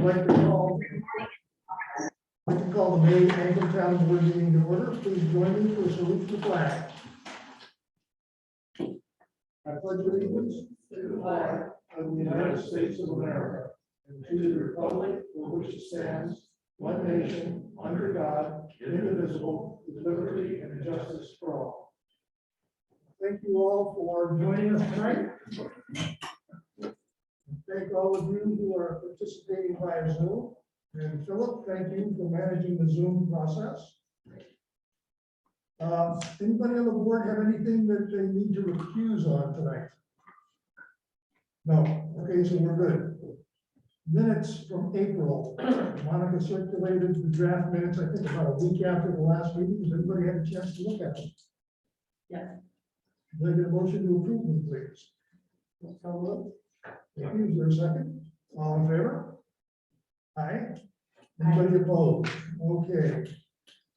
I'd like to call the May-19-2022 board meeting to order. Please join me for a salute to the flag. I pledge allegiance to the flag of the United States of America and to the republic for which it stands, one nation, under God, indivisible, with liberty and justice for all. Thank you all for joining us tonight. Thank all of you who are participating via Zoom. And Philip, thank you for managing the Zoom process. Anybody on the board have anything that they need to recuse on tonight? No. Okay, so we're good. Minutes from April. Monica circulated the draft minutes, I think about a week after the last meeting. Has anybody had a chance to look at them? Yes. Can I get a motion to approve them, please? Thank you. Is there a second? All in favor? Aye. Anybody opposed? Okay.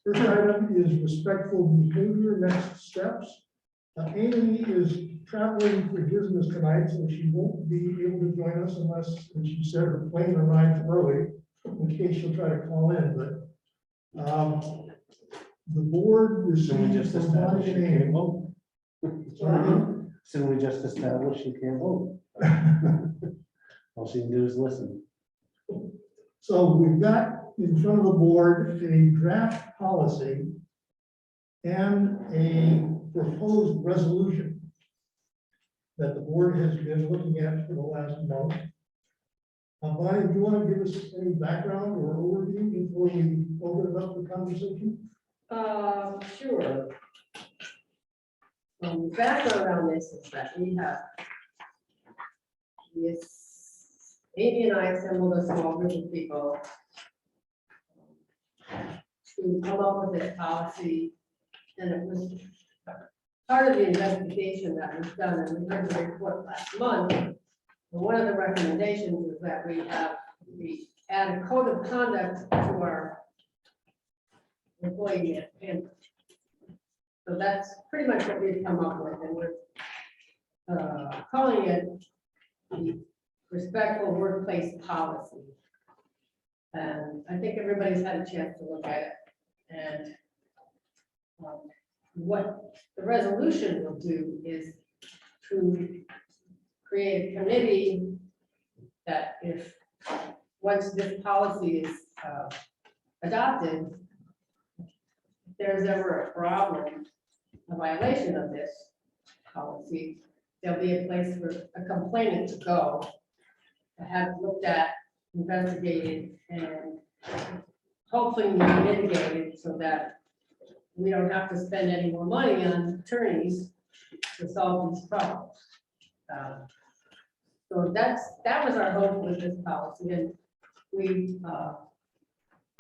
First item is respectful behavior, next steps. Amy is traveling for business tonight, so she won't be able to join us unless, as she said, her plane arrives early, in case she'll try to call in, but the board Shouldn't we received just from establish you Bonnie can't vote? Sorry? Shouldn't we just establish you can't vote? All she can do is listen. So we've got in front of the board a draft policy and a proposed resolution that the board has been looking at for the last month. Bonnie, do you want to give us any background or overview before we open it up for conversation? Sure. Background on this is that we have Amy and I assembled a small group of people to come up with this policy, and it was part of the investigation that was done, and we heard the report last month. And one of the recommendations is that we add a code of conduct to our employee handbook. So that's pretty much what we've come up with, and we're calling it the respectful workplace policy. And I think everybody's had a chance to look at it. And what the resolution will do is to create a committee that if once this policy is adopted, if there's ever a problem, a violation of this policy, there'll be a place for a complainant to go to have looked at, investigated, and hopefully mitigated so that we don't have to spend any more money on attorneys to solve these problems. So that was our hope with this policy, and we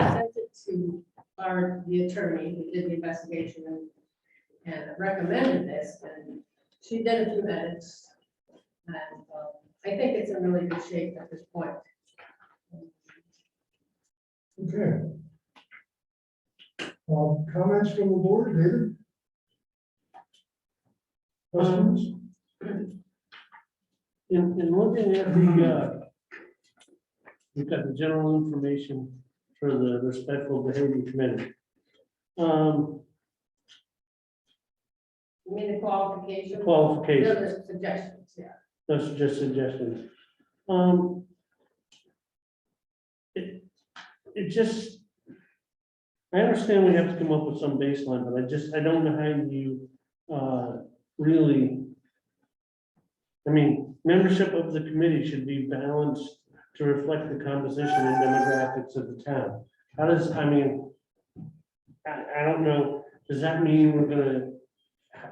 sent it to the attorney who did the investigation and recommended this, and she did a few edits, and I think it's in really good shape at this point. Okay. Comments from the board, David? Questions? In looking at we've got the general information for the respectful behavior committee. You mean the qualifications? Qualifications. Those are suggestions, yeah. Those are just suggestions. It just, I understand we have to come up with some baseline, but I don't know how you really, I mean, membership of the committee should be balanced to reflect the composition and demographics of the town. How does, I mean, I don't know, does that mean we're gonna,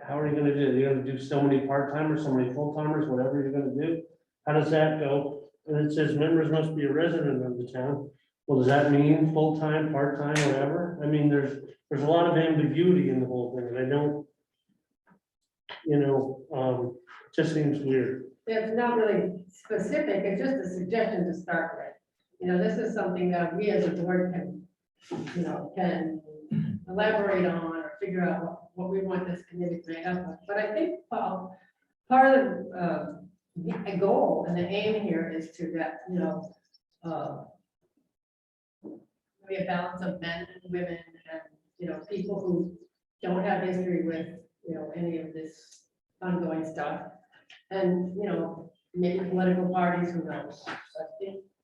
how are you gonna do it? You're gonna do so many part-timers, so many full-timers, whatever you're gonna do? How does that go? And it says members must be a resident of the town. Well, does that mean full-time, part-time, whatever? I mean, there's a lot of ambiguity in the whole thing, and I don't, just seems weird. It's not really specific, it's just a suggestion to start with. This is something that we as a board can elaborate on or figure out what we want this committee to make up of. But I think, Paul, part of the goal and the aim here is to get, be a balance of men and women and, people who don't have history with, any of this ongoing stuff. And, maybe political parties, who knows? But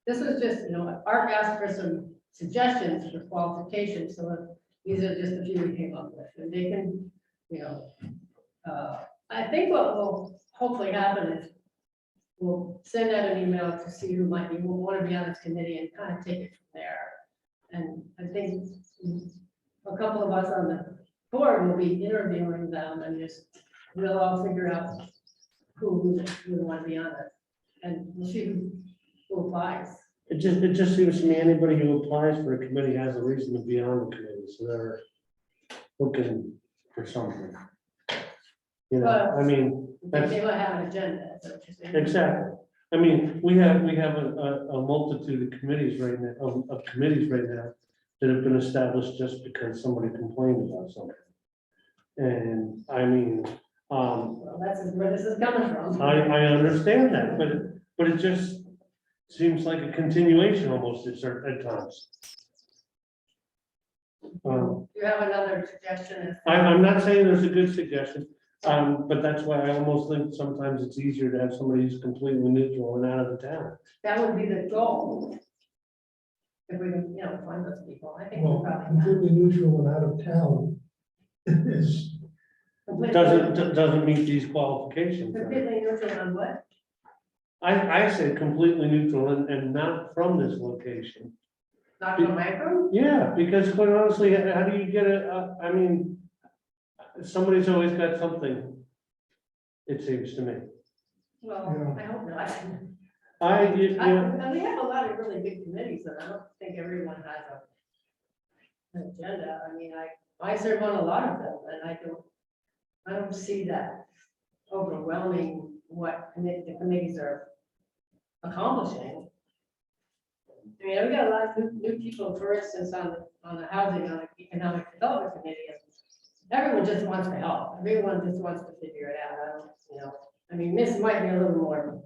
this was just, Art asked for some suggestions for qualifications, so these are just a few we came up with. And they can, I think what will hopefully happen is we'll send out an email to see who might be, will want to be on this committee and kind of take it from there. And I think a couple of us on the board will be interviewing them and just, we'll all figure out who we want to be on it. And we'll see who applies. It just seems to me anybody who applies for a committee has a reason to be on the committee, so they're looking for something. I mean, that's They might have an agenda, is that what you're saying? exactly. I mean, we have a multitude of committees right now, of committees right now that have been established just because somebody complained about something. And I mean, Well, that's where this is coming from. I understand that, but it just seems like a continuation almost at times. Do you have another suggestion? I'm not saying there's a good suggestion, but that's why I almost think sometimes it's easier to have somebody who's completely neutral and out of the town. That would be the goal. If we can, find those people, I think we Well, probably. completely neutral and out of town is, Doesn't meet these qualifications. Completely neutral on what? I say completely neutral and not from this location. Not from micro? Yeah, because quite honestly, how do you get I mean, somebody's always got something, it seems to me. Well, I hope not. And We have a lot of really big committees, and I don't think everyone has an agenda. I mean, I serve on a lot of them, and I don't see that overwhelming what the committees are accomplishing. I mean, we got a lot of new people, for instance, on the housing, on the economic development committee. Everyone just wants to help. Everyone just wants to figure it out. I mean, this might be a little more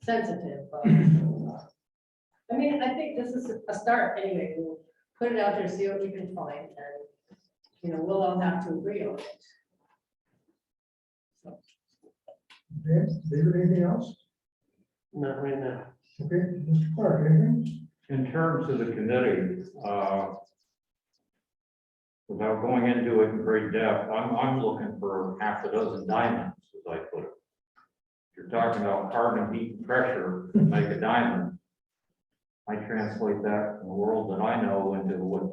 sensitive, but I mean, I think this is a start anyway. We'll put it out there, see what we can find, and we'll all have to agree on it. okay, David, anything else? not right now. Okay, Mr. Clark, anything? In terms of the committee, without going into it in great depth, I'm looking for half a dozen diamonds, as I put it. If you're talking about carbon, heat, and pressure to make a diamond, I translate that in the world that I know into what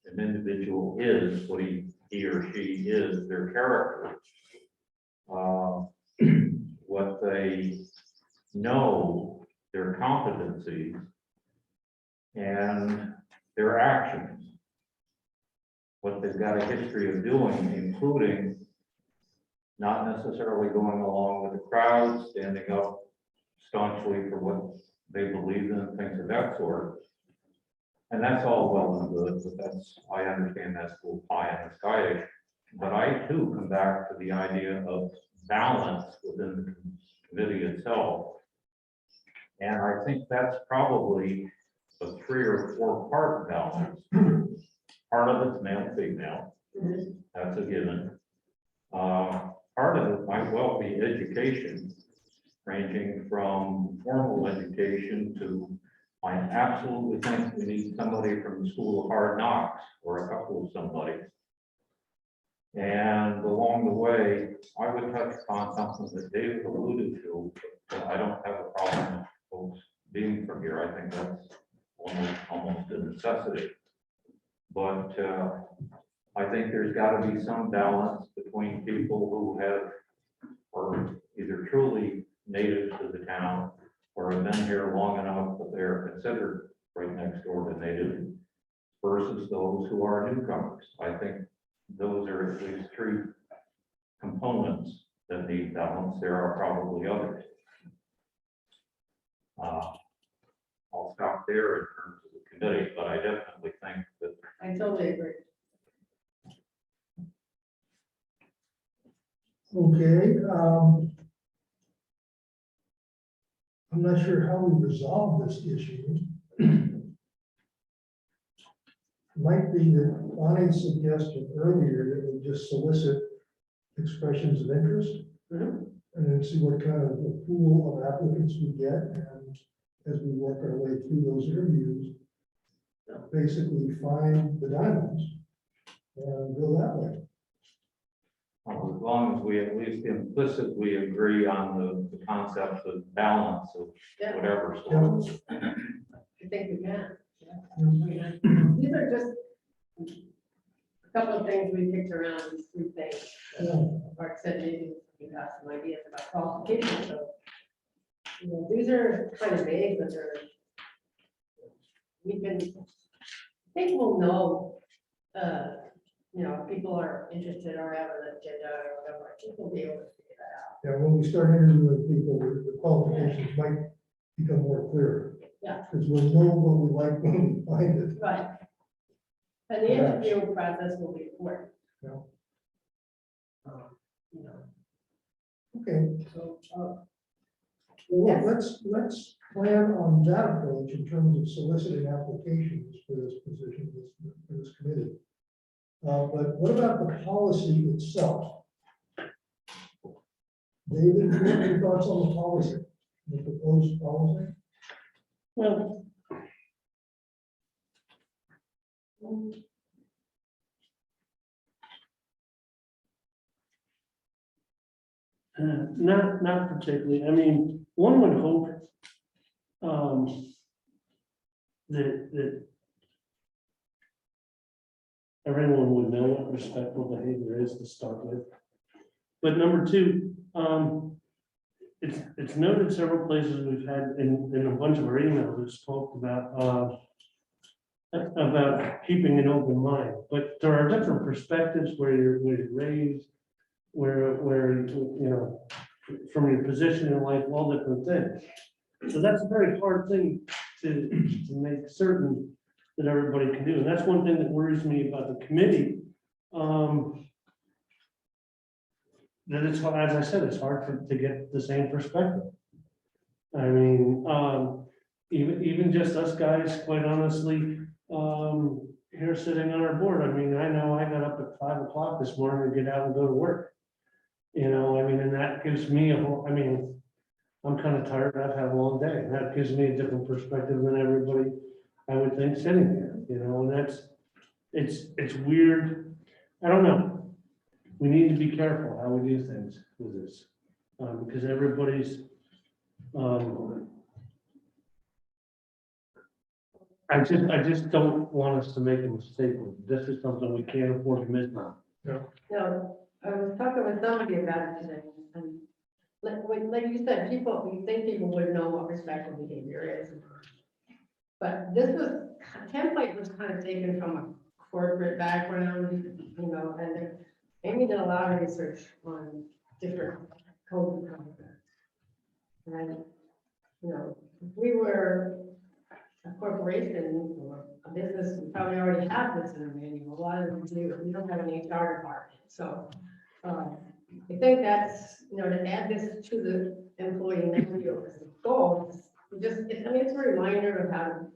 an individual is, what he or she is, their character, what they know, their competencies, and their actions, what they've got a history of doing, including not necessarily going along with the crowd, standing up staunchly for what they believe in, things of that sort. And that's all well and good, but I understand that's a little pie in the sky-ish. But I too come back to the idea of balance within the committee itself. And I think that's probably a 3 or 4 part balance. Part of it's male, female, that's a given. Part of it might well be education, ranging from formal education to, I absolutely think we need somebody from the School of Hard Knocks or a couple of somebody. And along the way, I would touch upon something that David alluded to, but I don't have a problem with folks being from here. I think that's almost a necessity. But I think there's got to be some balance between people who are either truly natives to the town or have been here long enough that they're considered right next door to native versus those who are newcomers. I think those are at least 3 components that need balance. There are probably others. I'll stop there in terms of the committee, but I definitely think that I totally agree. Okay, I'm not sure how we resolve this issue. might be that Bonnie's suggestion earlier that we just solicit expressions of interest. Mhm. And then see what kind of a pool of applicants we get, and as we work our way through those interviews, basically find the diamonds and go that way. As long as we at least implicitly agree on the concepts of balance of Yeah, whatever. Yeah. So I think we can. Mhm. These are just a couple of things we picked around, these three things. Yeah. Mark said maybe you got some ideas about qualifications, so. You know, these are kind of vague, but they're. We can, I think we'll know, you know, if people are interested or have an agenda or whatever, I think we'll be able to figure that Yeah, when we start interviewing people, the qualifications might become more clear. Yeah. Because we'll know what we like when we find it. out. Right. And the Perhaps. interview process will be important. Yeah. You know, Okay, so, well, let's plan on that approach in terms of soliciting applications for this position, for this committee. But what about the policy itself? David, do you have any thoughts on the policy, the proposed policy? Well, not particularly. I mean, one would hope that everyone would know what respectful behavior is to start with. But number two, it's noted several places we've had in a bunch of our emails that spoke about keeping an open mind, but there are different perspectives where you're raised, where you know, from your position in life, all different things. So that's a very hard thing to make certain that everybody can do, and that's one thing that worries me about the committee. That it's, as I said, it's hard to get the same perspective. I mean, even just us guys, quite honestly, here sitting on our board, I mean, I know I got up at 5 o'clock this morning to get out and go to work. You know, I mean, and that gives me a whole, I mean, I'm kind of tired, I've had a long day, and that gives me a different perspective than everybody, I would think, sitting here, you know, and it's weird. I don't know. We need to be careful how we do things with this, because everybody's, I just don't want us to make a mistake. This is something we can't afford to miss now. no, I was talking with somebody about it today, and like you said, we think people would know what respectful behavior is. But this template was kind of taken from a corporate background, you know, and Amy did a lot of research on different code of conduct. And, you know, if we were a corporation or a business, we probably already have this in our manual. A lot of them do. We don't have an HR department. So I think that's, you know, to add this to the employee manual as a goal, it's a reminder of how to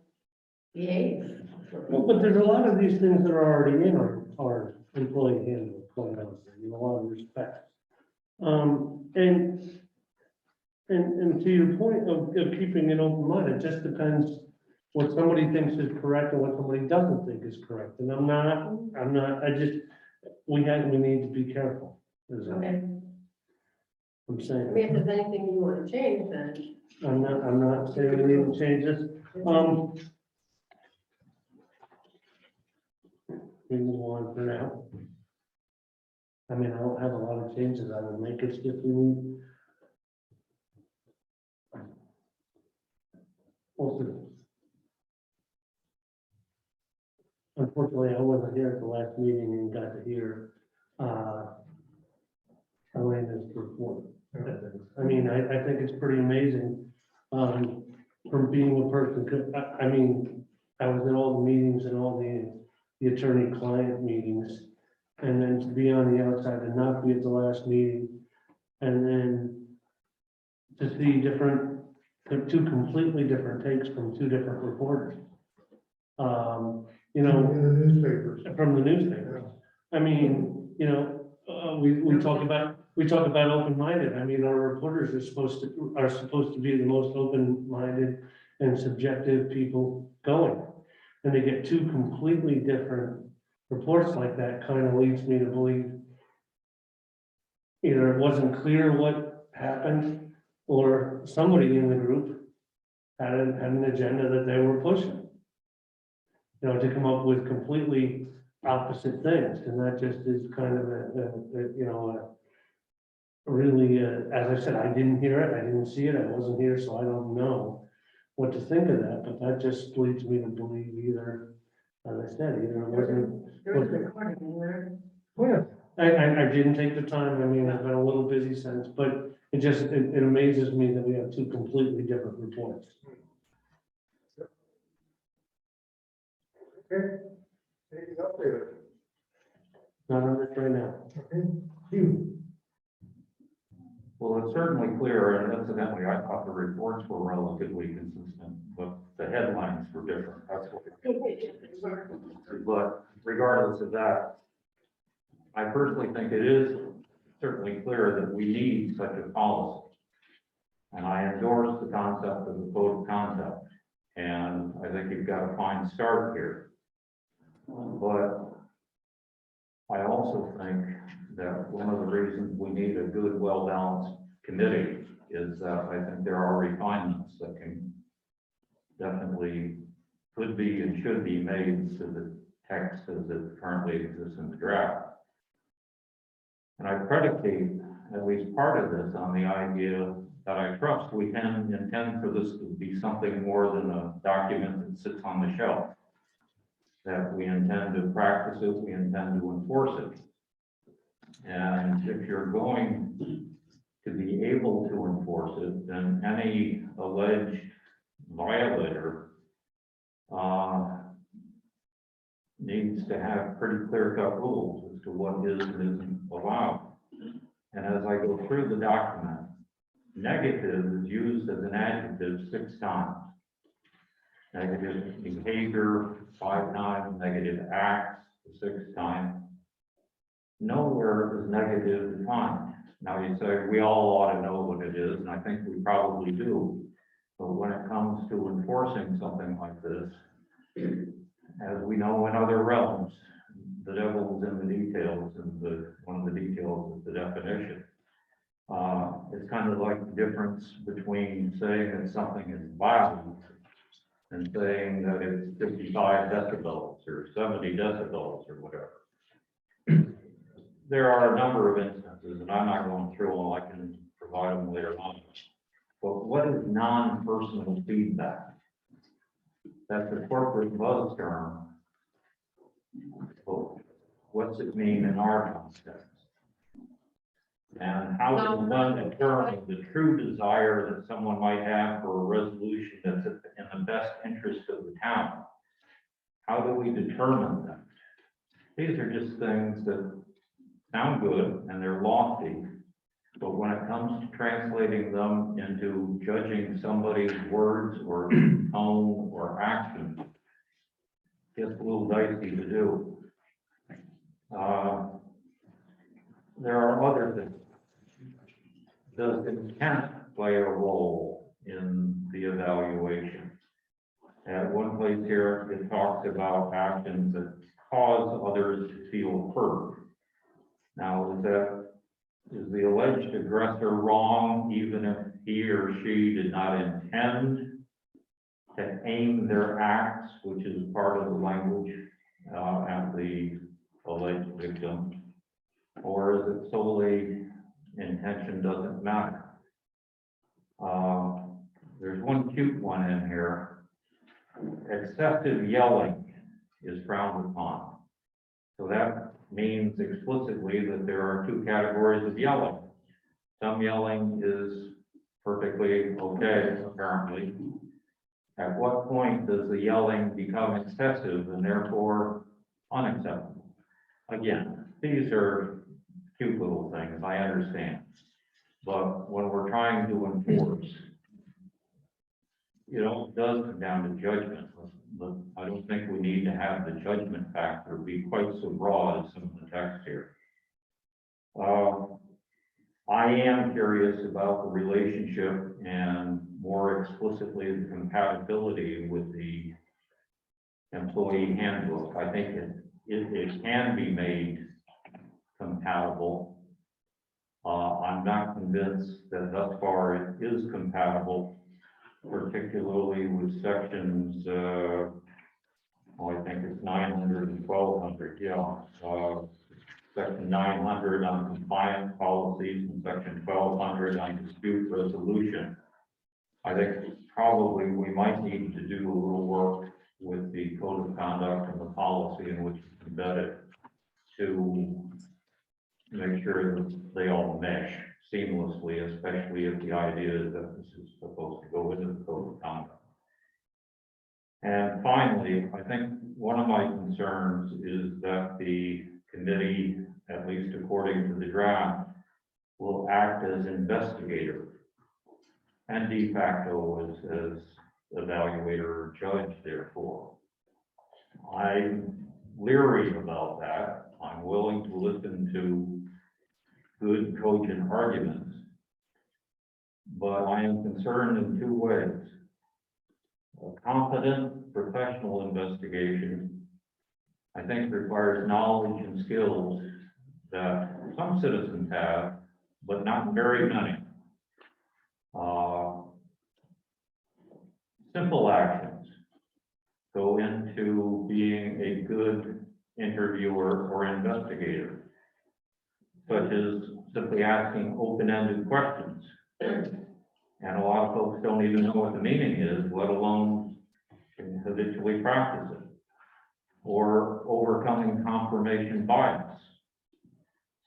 behave. Well, but there's a lot of these things that are already in our employee handbook, quite honestly, in a lot of respects. And to your point of keeping an open mind, it just depends what somebody thinks is correct and what somebody doesn't think is correct. And we need to be careful. Is all Okay. I'm I saying. mean, if there's anything you want to change, then. I'm not saying we need to change this. We move on for now. I mean, I don't have a lot of changes I would make it if we need. Also, unfortunately, I wasn't here at the last meeting and got to hear Elena's report. I mean, I think it's pretty amazing from being a person. I mean, I was at all the meetings and all the attorney-client meetings, and then to be on the outside and not be at the last meeting, and then to see two completely different takes from two different reporters. you know, In the newspapers. from the newspapers. I mean, you know, we talk about open-minded. I mean, our reporters are supposed to be the most open-minded and subjective people going. And they get two completely different reports like that, kind of leads me to believe either it wasn't clear what happened, or somebody in the group had an agenda that they were pushing. You know, to come up with completely opposite things, and that just is kind of really, as I said, I didn't hear it, I didn't see it, I wasn't here, so I don't know what to think of that, but that just leads me to believe either, as I said, either it wasn't. There was a recording there. Oh, yeah. I didn't take the time, I mean, I've been a little busy since, but it amazes me that we have two completely different reports. Okay. Anything else, David? Not on it right now. Okay, Hugh. Well, it's certainly clear, and incidentally, I thought the reports were relatively consistent, but the headlines were different, that's what. But regardless of that, I personally think it is certainly clear that we need such a policy. And I endorse the concept of the code of conduct, and I think you've got a fine start here. But I also think that one of the reasons we need a good, well-balanced committee is that I think there are refinements that can definitely could be and should be made to the text as it currently exists in the draft. And I predicate at least part of this on the idea that I trust we can intend for this to be something more than a document that sits on the shelf. That we intend to practice it, we intend to enforce it. And if you're going to be able to enforce it, then any alleged violator needs to have pretty clear-cut rules as to what is and isn't allowed. And as I go through the document, negative is used as an adjective 6 times. Negative behavior 5 times, negative acts 6 times. Nowhere is negative defined. Now you say we all ought to know what it is, and I think we probably do. But when it comes to enforcing something like this, as we know in other realms, the devil is in the details, and one of the details is the definition. It's kind of like the difference between saying that something is violent and saying that it's 55 decibels or 70 decibels or whatever. There are a number of instances, and I'm not going through them, I can provide them later on. But what is non-personal feedback? That's a corporate buzz term. Well, what's it mean in our context? And how can one determine the true desire that someone might have for a resolution that's in the best interest of the town? How do we determine that? These are just things that sound good and they're lofty, but when it comes to translating them into judging somebody's words or tone or action, it gets a little dicey to do. There are other things. Does intent play a role in the evaluation? At one place here, it talks about actions that cause others to feel hurt. Now, is the alleged aggressor wrong even if he or she did not intend to aim their acts, which is part of the language at the alleged victim? Or is it solely intention doesn't matter? There's one cute one in here. Excessive yelling is frowned upon. So that means explicitly that there are 2 categories of yelling. Some yelling is perfectly okay, apparently. At what point does the yelling become excessive and therefore unacceptable? Again, these are cute little things, I understand. But when we're trying to enforce, it does come down to judgment, but I don't think we need to have the judgment factor be quite so broad as some of the text here. I am curious about the relationship and more explicitly the compatibility with the employee handbook. I think it can be made compatible. I'm not convinced that thus far it is compatible, particularly with sections, I think it's 900 and 1200, section 900 on compliance policies and section 1200 on dispute resolution. I think probably we might need to do a little work with the code of conduct and the policy in which it's embedded to make sure that they all mesh seamlessly, especially if the idea is that this is supposed to go into the code of conduct. And finally, I think one of my concerns is that the committee, at least according to the draft, will act as investigator and de facto as evaluator or judge, therefore. I'm leery about that. I'm willing to listen to good, cogent arguments, but I am concerned in two ways. A competent professional investigation, I think, requires knowledge and skills that some citizens have, but not very many. Simple actions go into being a good interviewer or investigator, such as simply asking open-ended questions. And a lot of folks don't even know what the meaning is, let alone can habitually practice it. Or overcoming confirmation bias,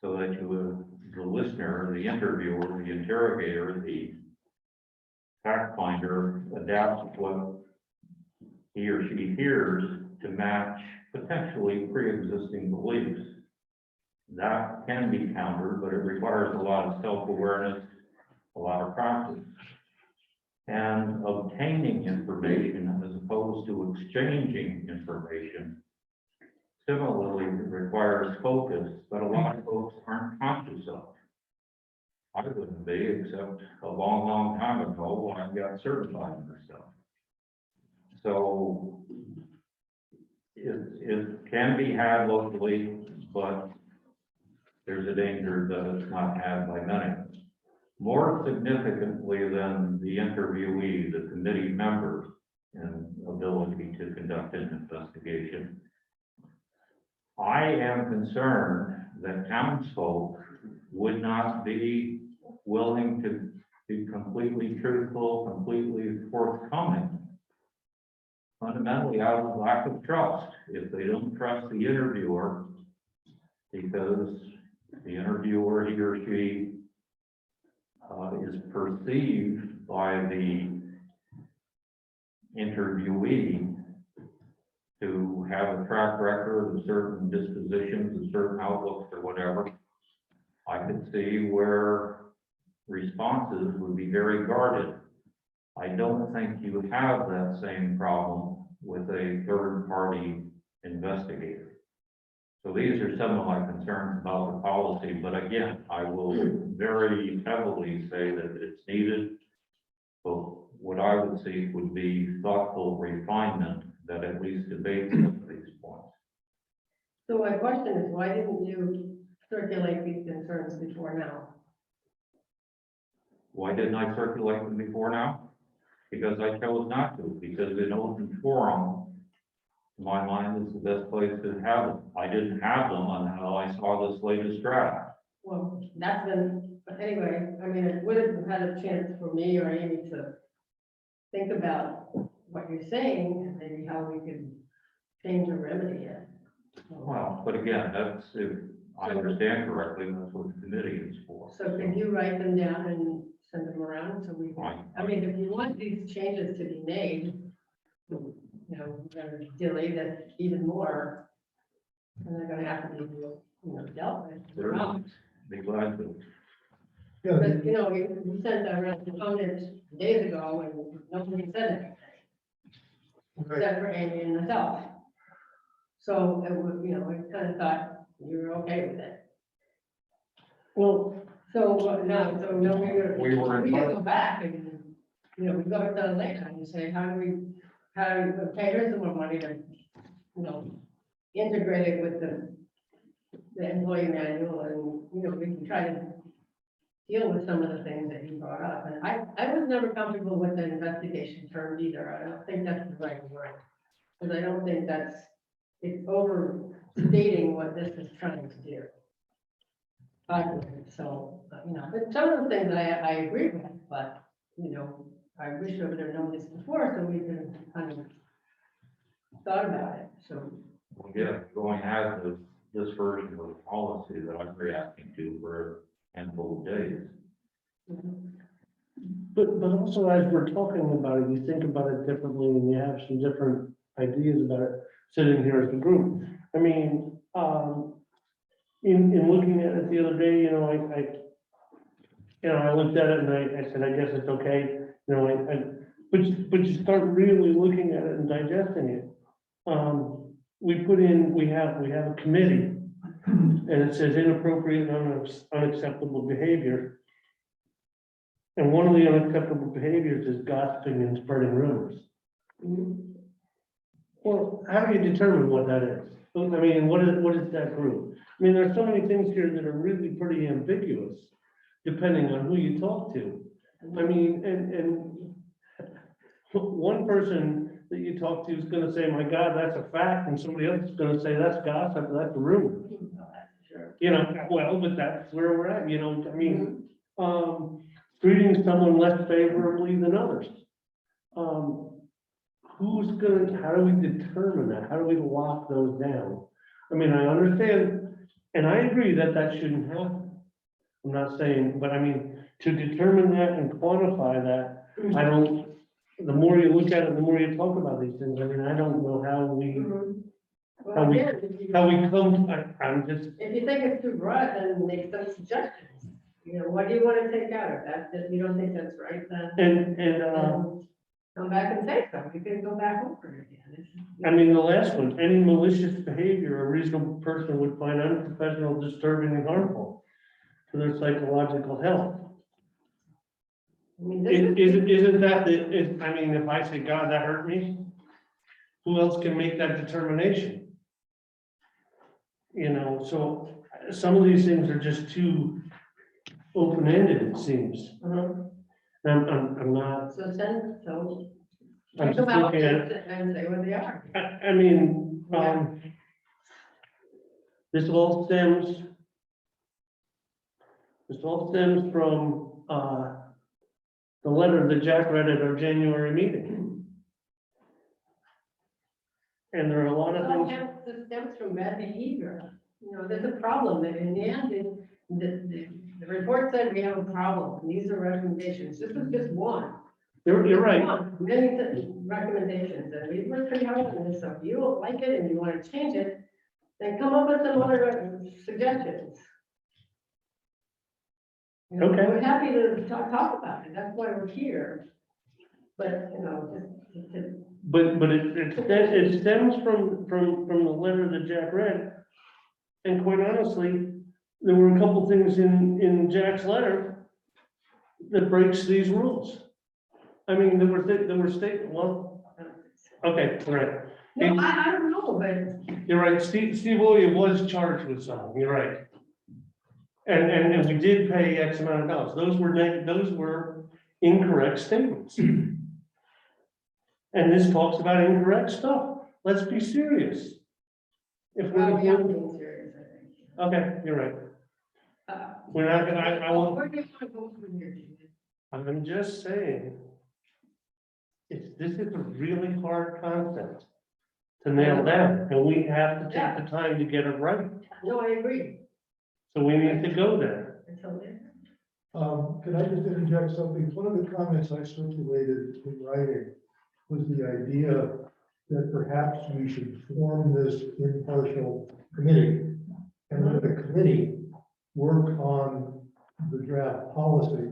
so that you, the listener, the interviewer, the interrogator, the fact finder, adapts what he or she hears to match potentially pre-existing beliefs. That can be countered, but it requires a lot of self-awareness, a lot of practice. And obtaining information as opposed to exchanging information similarly requires focus that a lot of folks aren't conscious of. I wouldn't be, except a long, long time ago when I got certified in this stuff. So it can be had locally, but there's a danger that it's not had by many. More significantly than the interviewee, the committee members and ability to conduct an investigation, I am concerned that townsfolk would not be willing to be completely truthful, completely forthcoming, fundamentally out of lack of trust. If they don't trust the interviewer, because the interviewer, he or she, is perceived by the interviewee to have a track record of certain dispositions and certain outlooks or whatever, I could see where responses would be very guarded. I don't think you have that same problem with a third-party investigator. So these are some of my concerns about the policy, but again, I will very heavily say that it's needed. But what I would see would be thoughtful refinement that at least debates these points. So my question is, why didn't you circulate these concerns before now? Why didn't I circulate them before now? Because I chose not to, because an open forum, to my mind, is the best place to have them. I didn't have them until I saw this latest draft. Well, that's been, but anyway, I mean, it would have had a chance for me or Amy to think about what you're saying and maybe how we could change or remedy it. Well, but again, that's, if I understand correctly, that's what the committee is for. So could you write them down and send them around so we Right. can, I mean, if you want these changes to be made, you know, we're gonna delay this even more. And they're gonna have to be, dealt with. Sure. Be glad to. Yeah, But, you know, we sent that around to opponents days ago and nobody said anything, right. except for Amy and myself. So, it was, you know, we kind of thought you were okay with it. Well, So, no, We were in we can part- go back and, you know, we go to the later and say, how do we, okay, here's some more money to, you know, integrate it with the employee manual and, you know, we can try to deal with some of the things that you brought up. And I was never comfortable with the investigation term either. I don't think that's the right word. Because I don't think it's overstating what this is trying to do. So, you know, but some of the things I agree with, but, you know, I wish I would have known this before, so we could have kind of thought about it, so. Yeah, going as this version of the policy that I'm reacting to for a handful of days. Mhm. but also as we're talking about it, you think about it differently and you have some different ideas about it, sitting here as a group. I mean, in looking at it the other day, you know, I looked at it and I said, I guess it's okay, you know, but you start really looking at it and digesting it. We have a committee, and it says inappropriate and unacceptable behavior. And one of the unacceptable behaviors is gossiping and spreading rumors. Mhm. Well, how do you determine what that is? I mean, what is that group? I mean, there's so many things here that are really pretty ambiguous, depending on who you talk to. I mean, and one person that you talk to is gonna say, my God, that's a fact, and somebody else is gonna say, that's gossip, that's a rumor. Sure. You know, well, but that's where we're at, you know, I mean, treating someone less favorably than others. How do we determine that? How do we lock those down? I mean, I understand, and I agree that that shouldn't happen. I'm not saying, but I mean, to determine that and quantify that, I don't, the more you look at it, the more you talk about these things, I mean, I don't know how we, Mhm. Well, again, I'm just, if you think it's too broad, then make some suggestions. You know, what do you want to take out of that, that you don't think that's right, then? Come back and say so, we can go back over it again. I mean, the last one, any malicious behavior a reasonable person would find unprofessional, disturbing, and harmful to their psychological health. I mean, this is. Isn't that I mean, if I say, God, that hurt me, who else can make that determination? You know, so some of these things are just too open-ended, it seems. I'm not, So send, so. I'm Check them just out looking at and say what they are. I mean, this all stems from, the letter that Jack read at our January meeting. And there are a lot of Well, things, this stems from bad behavior. You know, there's a problem, and in the end, the report said we have a problem, and these are recommendations. This is just one. you're right, One, many recommendations, and we worked pretty hard on this, so if you don't like it and you want to change it, then come up with some other suggestions. You know, Okay. We're happy to talk about it, that's why we're here. But, you know, just but it stems from the letter that Jack read. And quite honestly, there were a couple things in Jack's letter that breaks these rules. I mean, there were statements, well, okay, all right. no, I don't know, but You're right, Steve Williams was charged with something, you're right. And we did pay X amount of dollars, those were incorrect statements. And this talks about incorrect stuff, let's be serious. If well, we are we're, being serious, I think. okay, you're right, Uh, we're not gonna, I won't, Where do you want to go from here, David? I'm just saying. This is a really hard concept to nail down, and we have to take the time to get it right, No, I agree. so we need to go there. Until then. Could I just interject something? One of the comments I circulated in writing was the idea that perhaps we should form this impartial committee. And let the committee work on the draft policy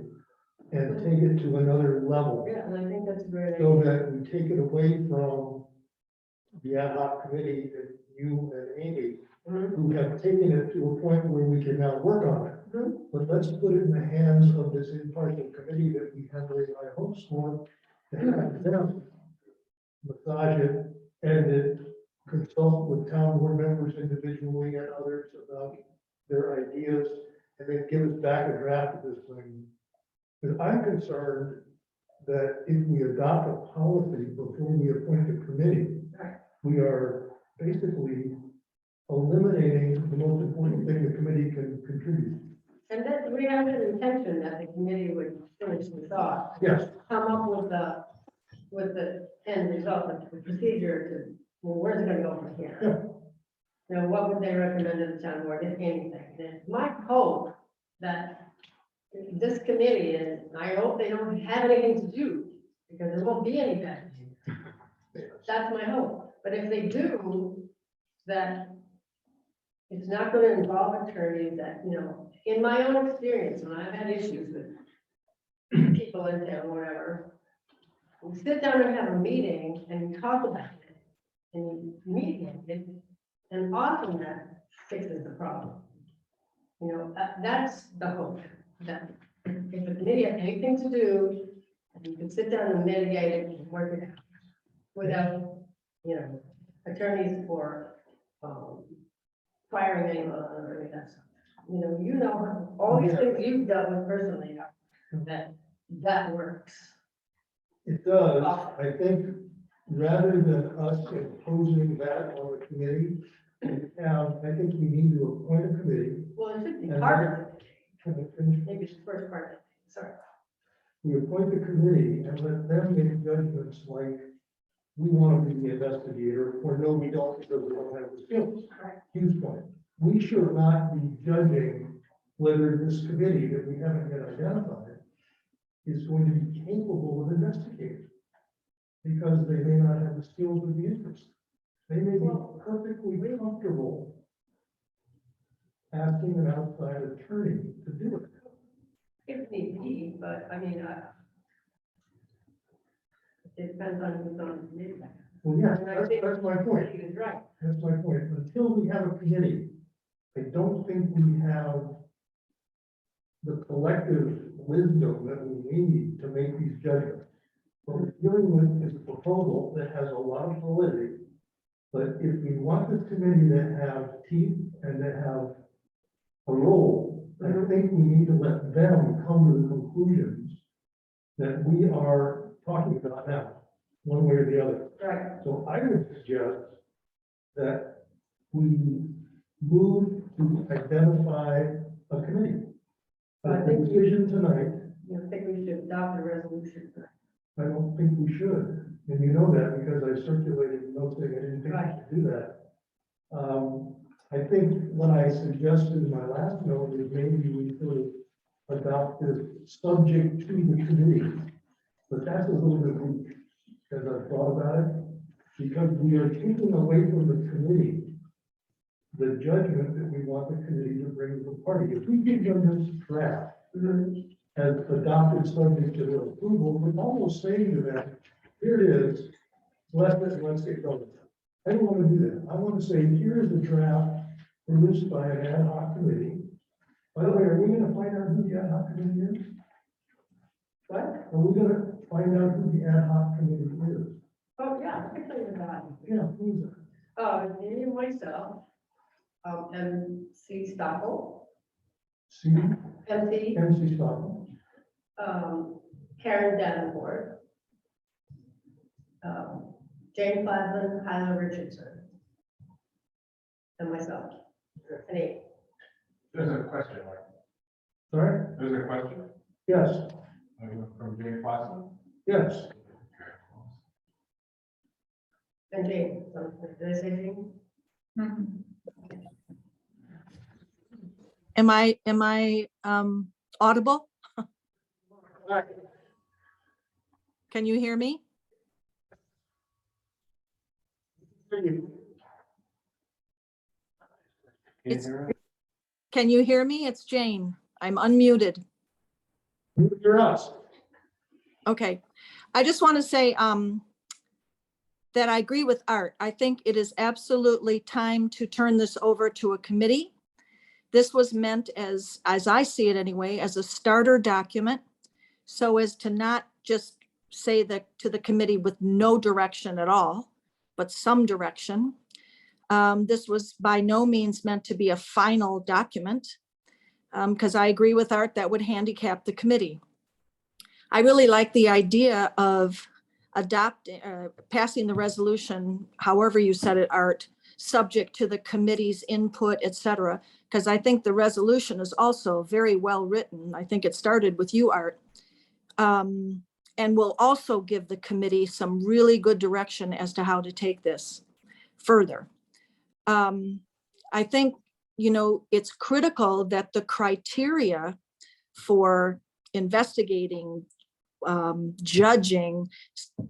and take it to another level Yeah, and I think that's a great so idea. that we take it away from the ad hoc committee and you and Amy, Mhm. who have taken it to a point where we can now work on it. Mhm. But let's put it in the hands of this impartial committee that we have very high hopes for, to have them massage it, edit it, consult with town board members individually and others about their ideas, and then give us back a draft of this thing. Because I'm concerned that if we adopt a policy before we appoint a committee, Right. we are basically eliminating the most important thing the committee can contribute. And that, we have an intention that the committee would finish the thought, Yes, come up with the end result, of the procedure to, well, where's it gonna go from here? yeah, You know, what would they recommend to the town board, if anything? And it's my hope that this committee, and I hope they don't have anything to do, because there won't be any bad. That's my hope. But if they do, that it's not gonna involve attorneys that, you know, in my own experience, when I've had issues with people in town, whatever, we sit down and have a meeting and we talk about it and mediate it, and often that fixes the problem. You know, that's the hope, that if the committee has anything to do, you can sit down and mitigate it and work it out without, you know, attorneys or, firing anyone or any of that stuff. You know, all these things you've dealt with personally, that works. it does. I think rather than us imposing that on the committee, I think we need to appoint a committee. Well, it should be And part of it, Can I finish? maybe it's the first part of it, sorry. We appoint the committee and let them make judgments like, we want to be the investigator, or no, we don't, because we don't have the skills. Right. Huge point. We should not be judging whether this committee that we haven't yet identified is going to be capable of investigating. Because they may not have the skills or the interest. They may be perfectly comfortable asking an outside attorney to do it. If need be, but I mean, it depends on who's on the committee. Well, yeah, And I think that's my point. He was right. That's my point. Until we have a committee, I don't think we have the collective wisdom that we need to make these judgments. What we're dealing with is a proposal that has a lot of validity. But if we want this committee to have teeth and to have a role, I think we need to let them come to the conclusions that we are talking about now, one way or the other. Right. So I would suggest that we move to identify a committee. I The think decision tonight, I think we should adopt a resolution. I don't think we should, and you know that because I circulated notes saying I didn't think we should do that. I think what I suggested in my last note is maybe we could adopt this subject to the committee. But that's a little bit weak, as I've thought about it, because we are taking away from the committee the judgment that we want the committee to bring to the party. If we give them this draft as adopted subject to their approval, we're almost saying to them, here it is, let's get going. I don't want to do that. I want to say, here's the draft produced by an ad hoc committee. By the way, are we going to find out who the ad hoc committee is? What? Are we going to find out who the ad hoc committee is? Oh, yeah, I can tell you that. Yeah, who's it? Me and myself, MC Stockel, C, MC, MC Stockton, Karen Davenport, Jane Fladman, Kyla Richardson, and myself. And eight. There's a question, Mike. sorry? There's a question Yes, from Jane Clausen. yes. And Jane, did I say Jane? Am I audible? Can you hear me? Can you hear me? It's Jane. I'm unmuted. You're us. Okay. I just want to say that I agree with Art. I think it is absolutely time to turn this over to a committee. This was meant as I see it anyway, as a starter document, so as to not just say that to the committee with no direction at all, but some direction. This was by no means meant to be a final document, because I agree with Art that would handicap the committee. I really like the idea of passing the resolution, however you said it, Art, subject to the committee's input, et cetera, because I think the resolution is also very well written. I think it started with you, Art. And will also give the committee some really good direction as to how to take this further. I think, it's critical that the criteria for investigating, judging,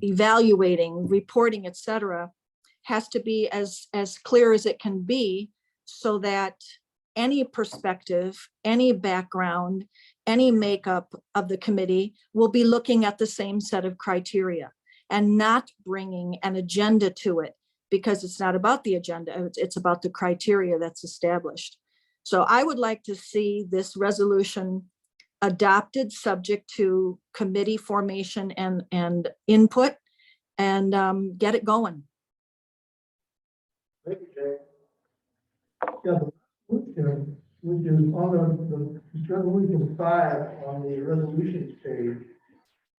evaluating, reporting, et cetera, has to be as clear as it can be, so that any perspective, any background, any makeup of the committee will be looking at the same set of criteria and not bringing an agenda to it, because it's not about the agenda, it's about the criteria that's established. So I would like to see this resolution adopted subject to committee formation and input, and get it going. Thank you, Jay. Yeah, which is on the resolution 5 on the resolutions page,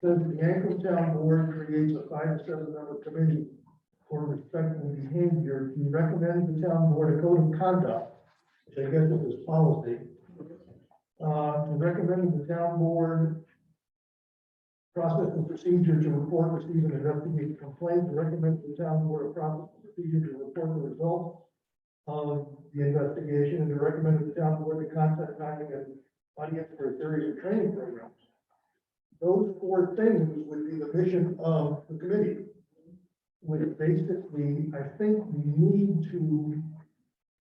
says the Yanko Town Board creates a 5 to 7 member committee for respectful behavior. He recommends the town board a code of conduct, which I guess is his policy. Recommends the town board process and procedure to report, receive, and investigate complaints. Recommends the town board a process and procedure to report the results of the investigation, and to recommend the town board the content, timing, and audience for a series of training programs. Those 4 things would be the mission of the committee, which basically I think we need to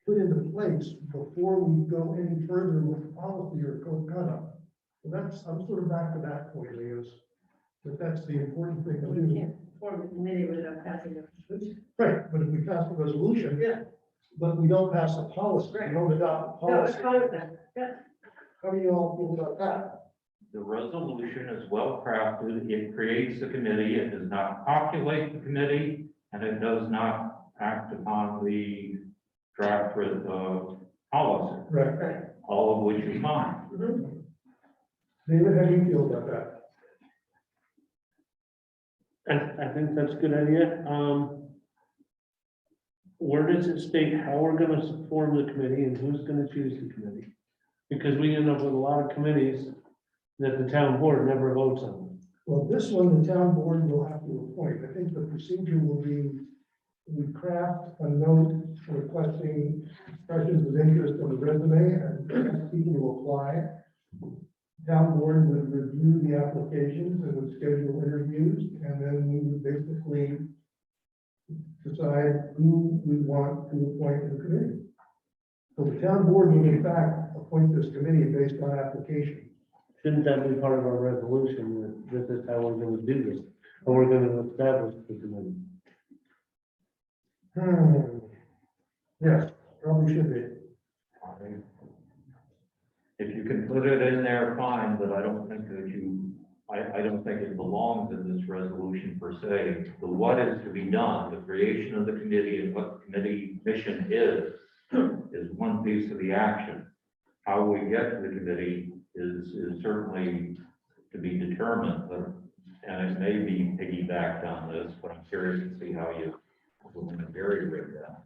put into place before we go any further with policy or code of conduct. So I'm sort of back to that point, is that that's the important thing to We do. can't form a committee without passing a resolution. Right, but if we pass the resolution, Yeah. but we don't pass a policy, we don't adopt a No, it's policy, fine with that. Yeah. how do you all feel about that? The resolution is well crafted. It creates the committee. It does not populate the committee, and it does not act upon the draft policy, Right. Right. all of which is fine. Mhm. David, how do you feel about that? I think that's a good idea. Where does it state how we're gonna form the committee and who's gonna choose the committee? Because we end up with a lot of committees that the town board never votes on. Well, this one, the town board will have to appoint. I think the procedure will be, we craft a note requesting expressions of interest on the resume and ask people to apply. Town board would review the applications and would schedule interviews, and then we would basically decide who we want to appoint to the committee. So the town board will in fact appoint this committee based on application. Shouldn't that be part of our resolution, that this is how we're gonna do this, or we're gonna establish the committee? Yes, probably should be. If you can put it in there, fine, but I don't think that I don't think it belongs in this resolution per se. The what is to be done, the creation of the committee and what the committee mission is one piece of the action. How we get to the committee is certainly to be determined, but, and it may be piggybacked on this, but I'm curious to see how you will vary with that.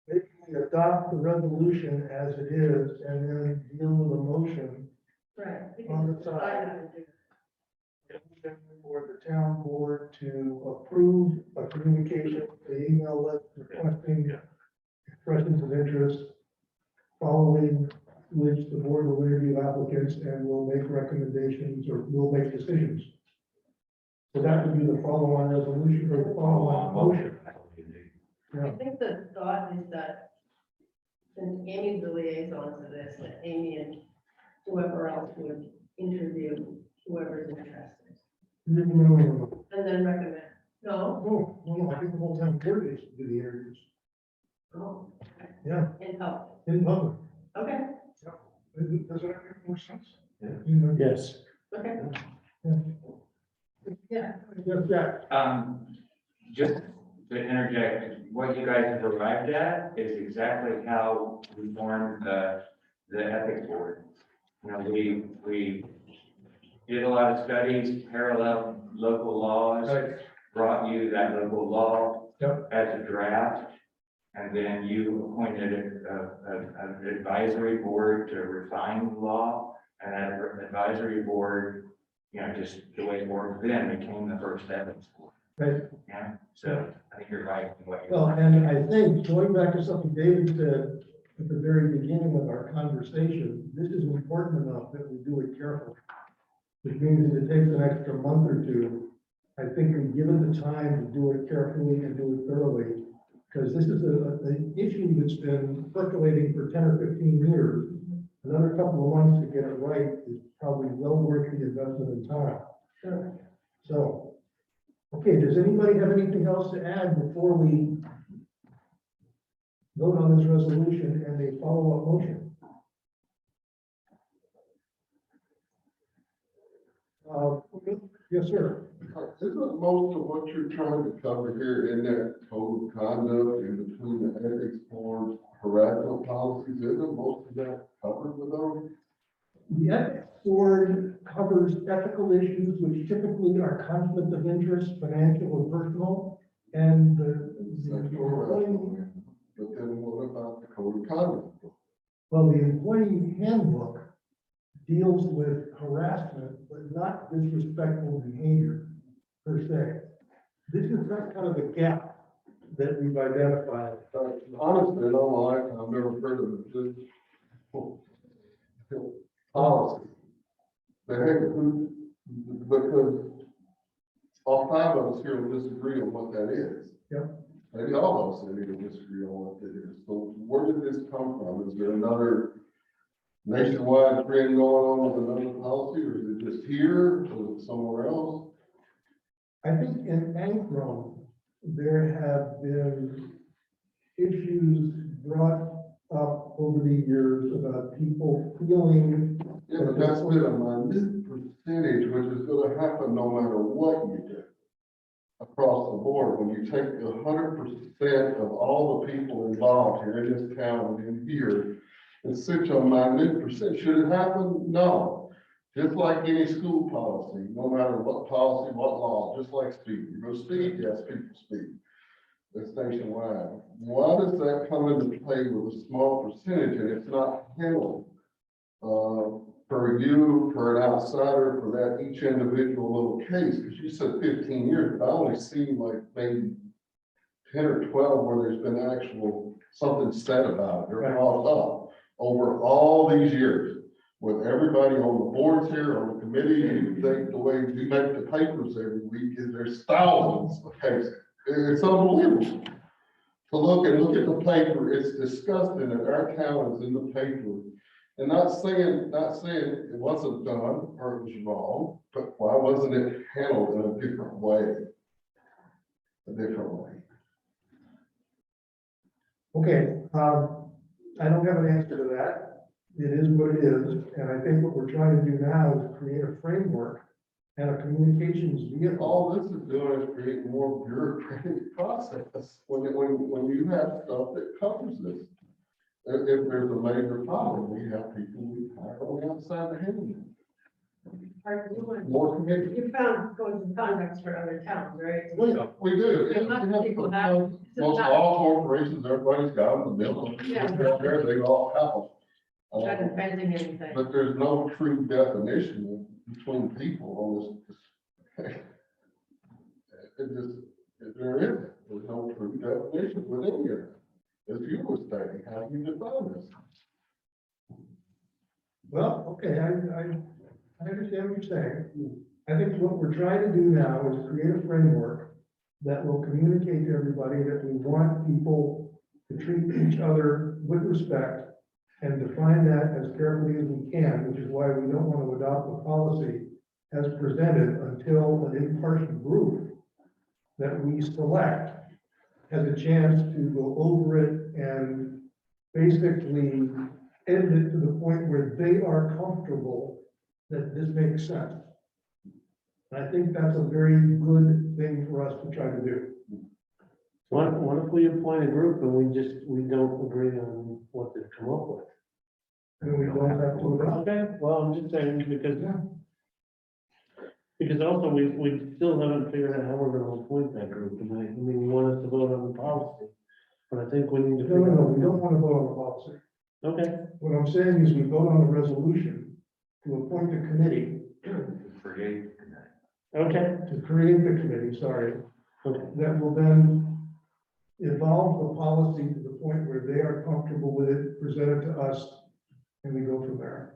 Maybe we adopt the resolution as it is and then deal with a motion Right. We on can the side decide to do for the town board to approve a communication, the email list requesting expressions of interest, following which the board will interview applicants and will make recommendations or will make decisions. So that would be the follow-on resolution or the follow-on motion. I think the thought is that, since Amy's the liaison to this, that Amy and whoever else would interview whoever's interested, No, and then recommend. No? no, I think the whole town board needs to do the interviews. Oh. Yeah. In public. In public. Okay, Does that make more sense? Yeah. Yes. okay. Yeah. Yeah. Yes, Jack. Just to interject, what you guys have arrived at is exactly how we formed the ethics board. You know, we did a lot of studies, parallel local laws, Right. brought you that local law Yep. as a draft, and then you appointed an advisory board to refine the law, and that advisory board, you know, just the way it worked then, became the first ethics board. Right. Yeah, so I think you're right in what you're. Well, and I think going back to something David said at the very beginning of our conversation, this is important enough that we do it carefully. Which means if it takes an extra month or two, I think we give it the time to do it carefully and do it thoroughly. Because this is an issue that's been percolating for 10 or 15 years. Another couple of months to get it right is probably well worth the investment in time. Sure. So, okay, does anybody have anything else to add before we vote on this resolution and a follow-up motion? Okay. Yes, sir. Isn't most of what you're trying to cover here in that code of conduct in between the ethics board, harassment policies, isn't most of that covered with those? The ethics board covers ethical issues which typically are conflict of interest, financial or personal, and Sexual harassment. But then what about the code of conduct? well, the employee handbook deals with harassment, but not disrespectful behavior per se. This is not kind of the gap that we've identified. Honestly, in all my life, I've never heard of this policy. Because all five of us here will disagree on what that is. Yep. Maybe all of us here will disagree on what that is. So where did this come from? Is there another nationwide trend going on with another policy, or is it just here, or is it somewhere else? I think in Ankrum, there have been issues brought up over the years about people feeling. Yeah, but that's been a minute percentage, which is gonna happen no matter what you do. Across the board, when you take 100% of all the people involved here in this town and in here, it's such a minute percent. Should it happen? No. Just like any school policy, no matter what policy, what law, just like speed. You go speed, yes, people speed. That's nationwide. Why does that come into play with a small percentage and it's not handled? For you, for an outsider, for that each individual little case, because you said 15 years, but I only seen like maybe 10 or 12 where there's been actual something said about it or brought up over all these years. With everybody on the boards here, on the committee, you think the way we make the papers every week is there's thousands of cases. It's unbelievable. To look at the paper, it's disgusting that our town is in the paper. And not saying it wasn't done or it was wrong, but why wasn't it handled in a different way? Okay, I don't have an answer to that. It is what it is, and I think what we're trying to do now is create a framework and a communications vehicle. All this is doing is creating more bureaucratic process when you have stuff that covers this. If there's a major problem, we have people we hire on the outside to handle it. More committee. You found codes of conduct for other towns, right? We do. And lots of people have. Most all corporations, everybody's got them, the middle, Yeah. there, they all have them. Not inventing anything. But there's no true definition between people on this. There isn't. There's no true definition with any of it. As you were stating, how do you define this? Well, okay, I understand what you're saying. I think what we're trying to do now is create a framework that will communicate to everybody that we want people to treat each other with respect and define that as carefully as we can, which is why we don't want to adopt the policy as presented until an impartial group that we select has a chance to go over it and basically edit it to the point where they are comfortable that this makes sense. And I think that's a very good thing for us to try to do. What if we appoint a group and we don't agree on what they've come up with? And we don't have to adopt. Okay, well, I'm just saying because also we still haven't figured out how we're gonna appoint that group tonight. I mean, you want us to vote on the policy, but I think we need to. No, we don't want to vote on the policy. Okay, What I'm saying is we vote on the resolution to appoint a committee, Create. okay, to create the committee, sorry, okay. that will then evolve the policy to the point where they are comfortable with it, present it to us, and we go from there.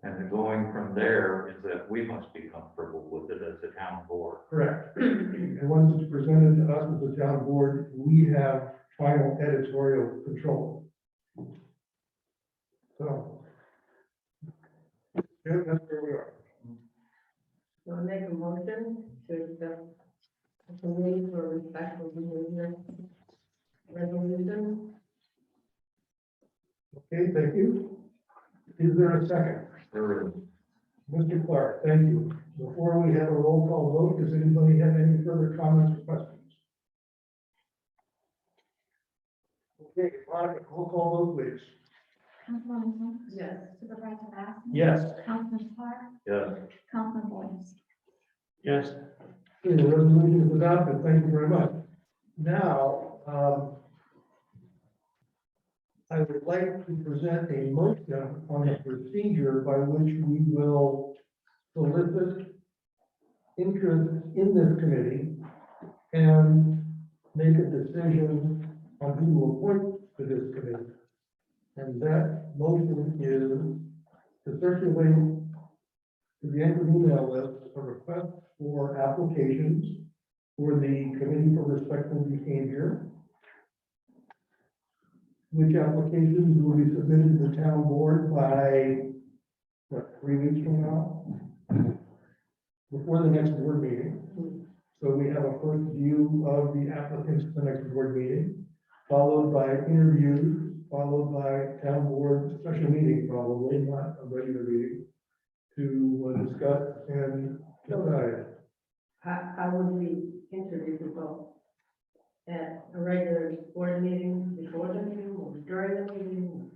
And the going from there is that we must be comfortable with it as a town board. Correct. And once it's presented to us as the town board, we have final editorial control. So, yeah, that's where we are. I'll make a motion to accept the need for respectful behavior resolution. Okay, thank you. Is there a second? There is. Mr. Clark, thank you. Before we have a roll call vote, does anybody have any further comments or questions? Okay, Monica, roll call vote, please. Councilwoman Smith, Yes. Supervisor Basson. Yes. Councilman Clark, Yes. Councilman Boyce. Yes, Okay, the resolution is adopted. Thank you very much. Now, I would like to present a motion on the procedure by which we will solicit interest in this committee and make a decision on who to appoint to this committee. And that motion is to circulate to the anchor email list a request for applications for the Committee for Respectful Behavior, which applications will be submitted to the town board by, what, 3 weeks from now? Before the next board meeting. So we have a first view of the applicants for the next board meeting, followed by interviews, followed by town board special meeting, probably not a regular meeting, to discuss and decide. How would we interview people? At a regular board meeting, before the meeting, or during the meeting?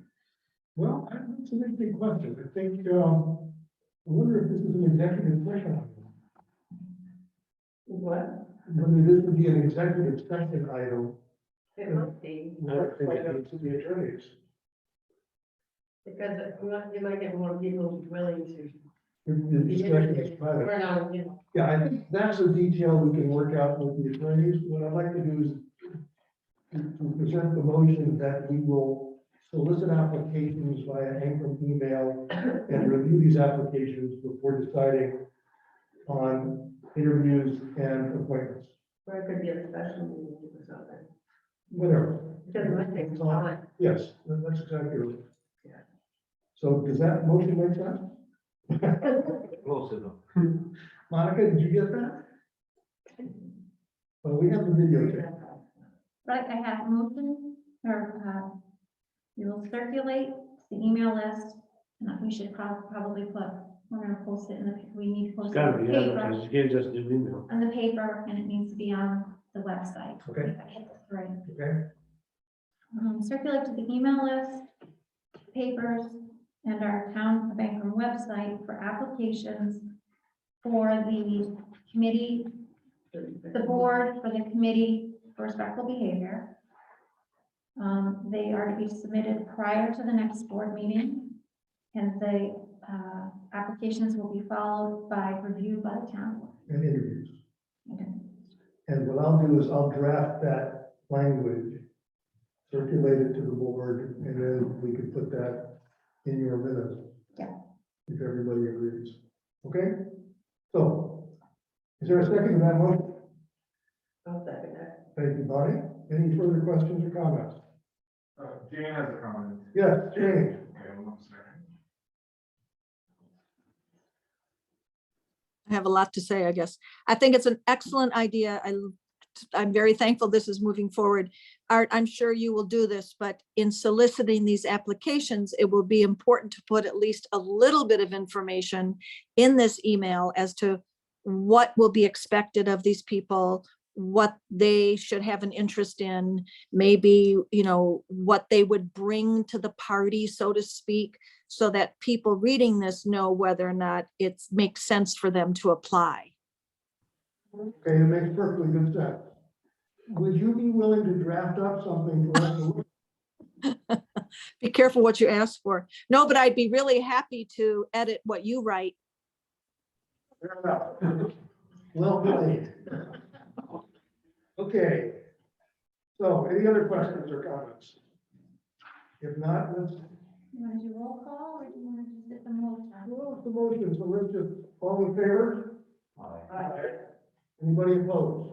Well, that's an interesting question. I think, I wonder if this is an executive session. What? Whether this would be an executive session item. It must be, I think Find out to the attorneys. because you might get more people willing to. The discussion is private. We're not, you know, Yeah, I think that's a detail we can work out with the attorneys. What I'd like to do is to present the motion that we will solicit applications via anchor email and review these applications before deciding on interviews and appointments, or it could be a special meeting or something. whatever. Because it might take time. Yes, that's exactly right. Yeah. So does that motion make sense? Close enough. Monica, did you get that? Well, we have the video tape. Right, I have a motion, or, we will circulate the email list, and we should probably put, we're gonna post it in the, we need to post it's it gotta on the be paper, advertised, you can't just do email. on the paper, and it needs to be on the website. Okay. If I hit this right. Okay, Circulate to the email list, papers, and our town of Bancroft website for applications for the committee, the board, for the committee for respectful behavior. They are to be submitted prior to the next board meeting, and the applications will be followed by review by the town. and interviews. Okay. And what I'll do is I'll draft that language, circulate it to the board, and then we can put that in your minutes. Yeah. If everybody agrees. Okay? So, Is there a second to that motion? I'll second that. Thank you, Bonnie. Any further questions or comments? Jane has a comment. Yes, James. Okay, 1 second. I have a lot to say, I guess. I think it's an excellent idea. I'm very thankful this is moving forward. Art, I'm sure you will do this, but in soliciting these applications, it will be important to put at least a little bit of information in this email as to what will be expected of these people, what they should have an interest in, maybe, you know, what they would bring to the party, so to speak, so that people reading this know whether or not it makes sense for them to apply. Okay, it makes perfectly good sense. Would you be willing to draft up something for us to look? Be careful what you ask for. No, but I'd be really happy to edit what you write. Fair enough. Well played. Okay. So any other questions or comments? If not, let's, You want to do roll call or do you want to just hit the motion? well, the motion, so let's just, all in favor? Anybody opposed?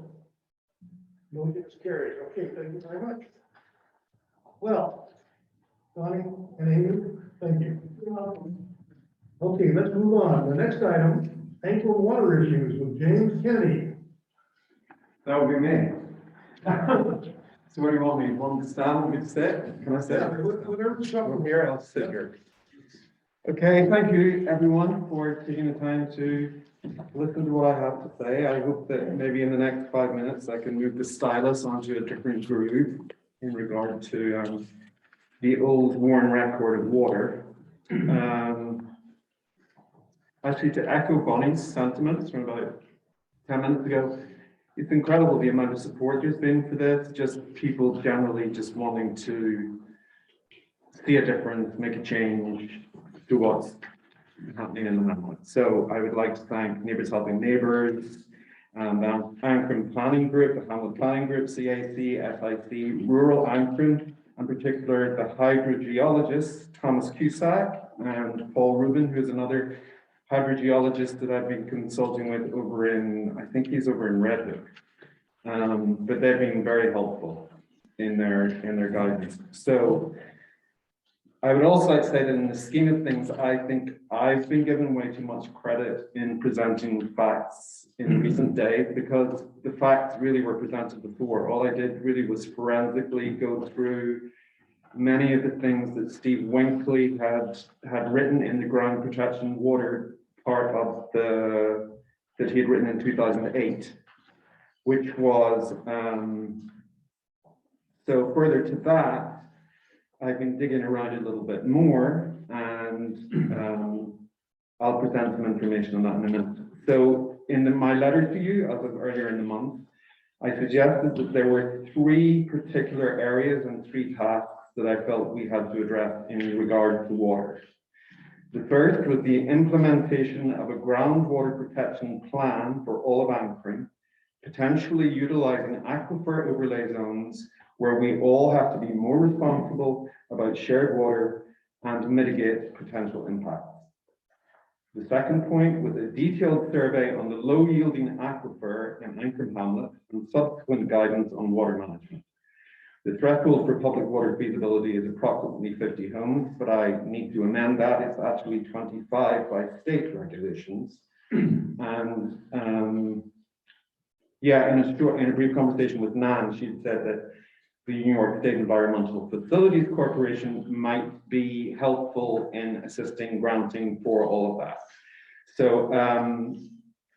Motion is carried. Okay, thank you very much. Well, Donnie and Amy, thank you. You're welcome. Okay, let's move on. The next item, ankle water issues with James Kennedy. That would be me. So what do you want me? Want me to stand? Want me to sit? Can I sit? Yeah, whatever's From up here, I'll sit here. Okay, thank you everyone for taking the time to listen to what I have to say. I hope that maybe in the next 5 minutes I can move the stylus onto a different groove in regard to the old worn record of water. Actually, to echo Bonnie's sentiments from about 10 minutes ago, it's incredible the amount of support there's been for this, just people generally just wanting to see a difference, make a change to what's happening in the hamlet. So I would like to thank Neighbours Helping Neighbours, the Ancram Planning Group, the Hamlet Planning Group, CAC, SIC, Rural Ancram, in particular the hydrogeologist Thomas Cusack and Paul Rubin, who is another hydrogeologist that I've been consulting with over in, I think he's over in Red Hook. But they've been very helpful in their guidance. So I would also like to say that in the scheme of things, I think I've been given way too much credit in presenting facts in recent days, because the facts really were presented before. All I did really was forensically go through many of the things that Steve Winkley had written in the ground protection water part of that he had written in 2008, which was, so further to that, I've been digging around a little bit more, and I'll present some information on that in a minute. So in my letter to you, as of earlier in the month, I suggested that there were 3 particular areas and 3 tasks that I felt we had to address in regard to water. The first was the implementation of a groundwater protection plan for all of Ancram, potentially utilizing aquifer overlay zones where we all have to be more responsible about shared water and mitigate potential impacts. The second point was a detailed survey on the low yielding aquifer in Ancram Hamlet and subsequent guidance on water management. The threshold for public water feasibility is approximately 50 homes, but I need to amend that. It's actually 25 by state regulations. And yeah, in a brief conversation with Nan, she said that the New York State Environmental Facilities Corporation might be helpful in assisting granting for all of that. So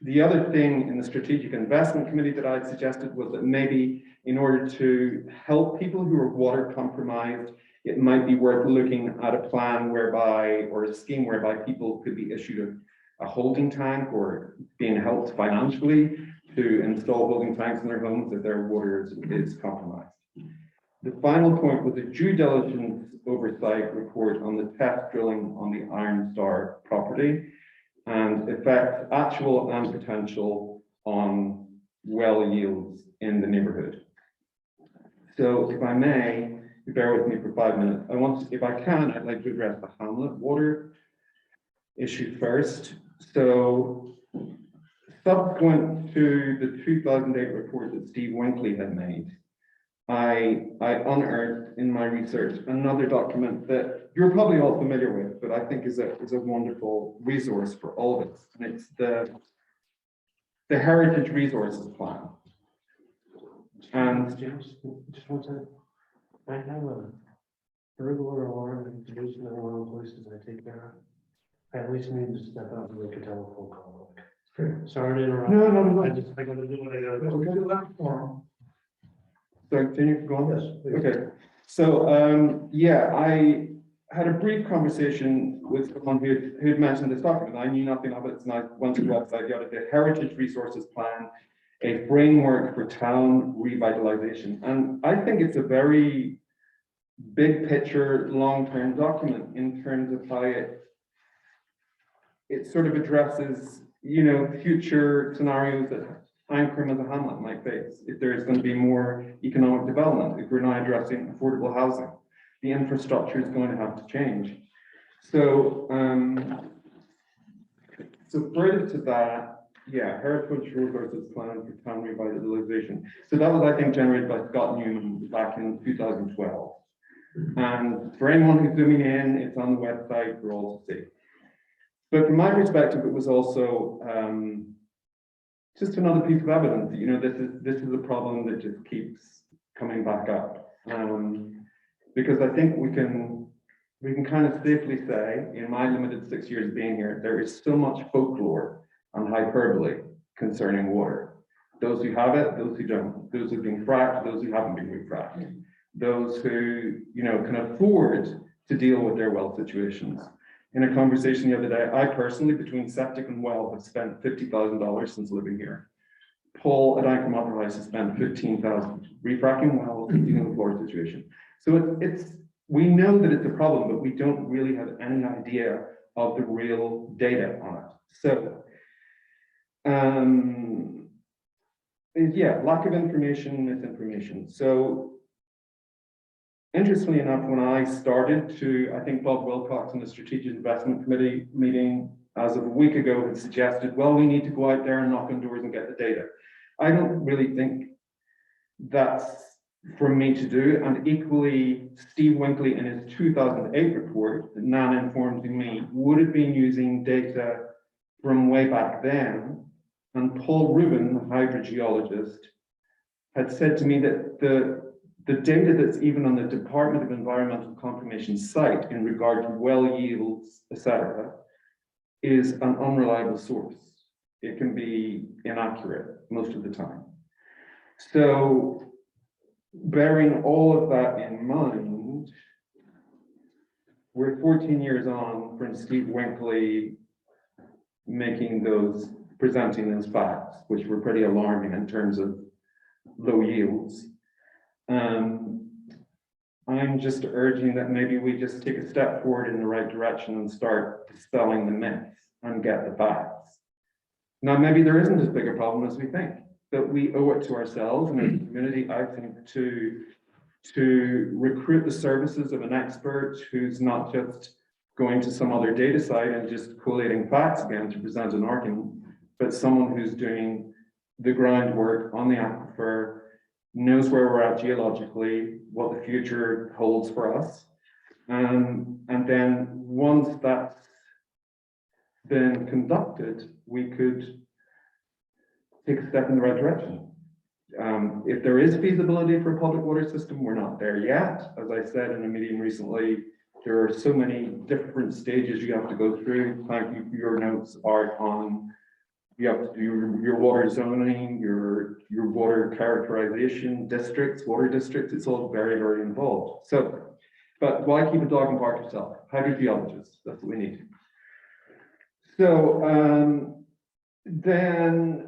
the other thing in the Strategic Investment Committee that I suggested was that maybe in order to help people who are water compromised, it might be worth looking at a plan whereby, or a scheme whereby people could be issued a holding tank or being helped financially to install holding tanks in their homes if their water is compromised. The final point was a due diligence oversight report on the test drilling on the Iron Star property and effects actual and potential on well yields in the neighborhood. So if I may, bear with me for 5 minutes. If I can, I'd like to address the Hamlet water issue first. So subsequent to the 2008 report that Steve Winkley had made, I unearthed in my research another document that you're probably all familiar with, but I think is a wonderful resource for all of us. And it's the Heritage Resources Plan. And James, just one second. I have a regular alarm and introducing everyone on places I take care of. I at least need to step out and make a telephone call. Okay. Sorry to interrupt. No. I gotta do what I gotta do. We'll do that tomorrow. so continue, go on. Yes, please. Okay, so, yeah, I had a brief conversation with someone who had mentioned this document. I knew nothing of it, and I went to the website, got it, the Heritage Resources Plan, a framework for town revitalization. And I think it's a very big picture, long-term document in terms of how it sort of addresses, you know, future scenarios that Ancram as a hamlet might face. If there's going to be more economic development, if we're not addressing affordable housing, the infrastructure is going to have to change. So, so further to that, yeah, Heritage Resources Plan for Town Revitalization. So that was, I think, generated by Scott Newman back in 2012. And for anyone who's zooming in, it's on the website for all to see. But from my perspective, it was also just another piece of evidence that, you know, this is a problem that just keeps coming back up. Because I think we can kind of safely say, in my limited 6 years being here, there is so much folklore and hyperbole concerning water. Those who have it, those who don't, those who've been fracked, those who haven't been refracked, those who, you know, can afford to deal with their well situations. In a conversation the other day, I personally, between septic and well, have spent $50,000 since living here. Paul at Ancram Upper House has spent $15,000 refracking wells and dealing with water situation. So we know that it's a problem, but we don't really have any idea of the real data on it. So, yeah, lack of information, misinformation. So, interestingly enough, when I started to, I think Bob Wilcox in the Strategic Investment Committee meeting as of a week ago had suggested, well, we need to go out there and knock on doors and get the data. I don't really think that's for me to do. And equally, Steve Winkley in his 2008 report, that Nan informed me, would have been using data from way back then. And Paul Rubin, the hydrogeologist, had said to me that the data that's even on the Department of Environmental Confirmation site in regard to well yields, etc., is an unreliable source. It can be inaccurate most of the time. So, bearing all of that in mind, we're 14 years on from Steve Winkley presenting those facts, which were pretty alarming in terms of low yields. I'm just urging that maybe we just take a step forward in the right direction and start dispelling the myths and get the facts. Now, maybe there isn't as big a problem as we think, but we owe it to ourselves and as a community, I think, to recruit the services of an expert who's not just going to some other data site and just collating facts again to present an argument, but someone who's doing the groundwork on the aquifer, knows where we're at geologically, what the future holds for us. And then once that's been conducted, we could take a step in the right direction. If there is feasibility for a public water system, we're not there yet. As I said in a meeting recently, there are so many different stages you have to go through. Thank you for your notes, Art, on you have to do your water zoning, your water characterization districts, water districts. It's all very, very involved. So, but why keep a dog and bark yourself? Hydrogeologists, that's what we need. So then,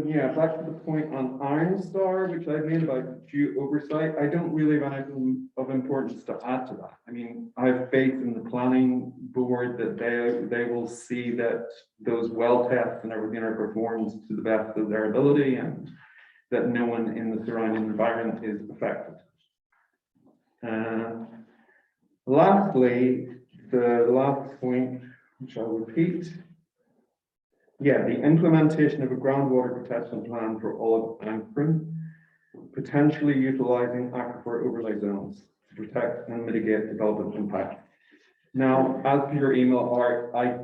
yeah, back to the point on Iron Star, which I made about due oversight. I don't really have anything of importance to add to that. I mean, I have faith in the planning board that they will see that those well tests and everything are performed to the best of their ability and that no one in the surrounding environment is affected. Lastly, the last point, which I'll repeat, Yeah, the implementation of a groundwater protection plan for all of Ankern, potentially utilizing aquifer overlay zones to protect and mitigate development impact. Now, as per your email, Art, I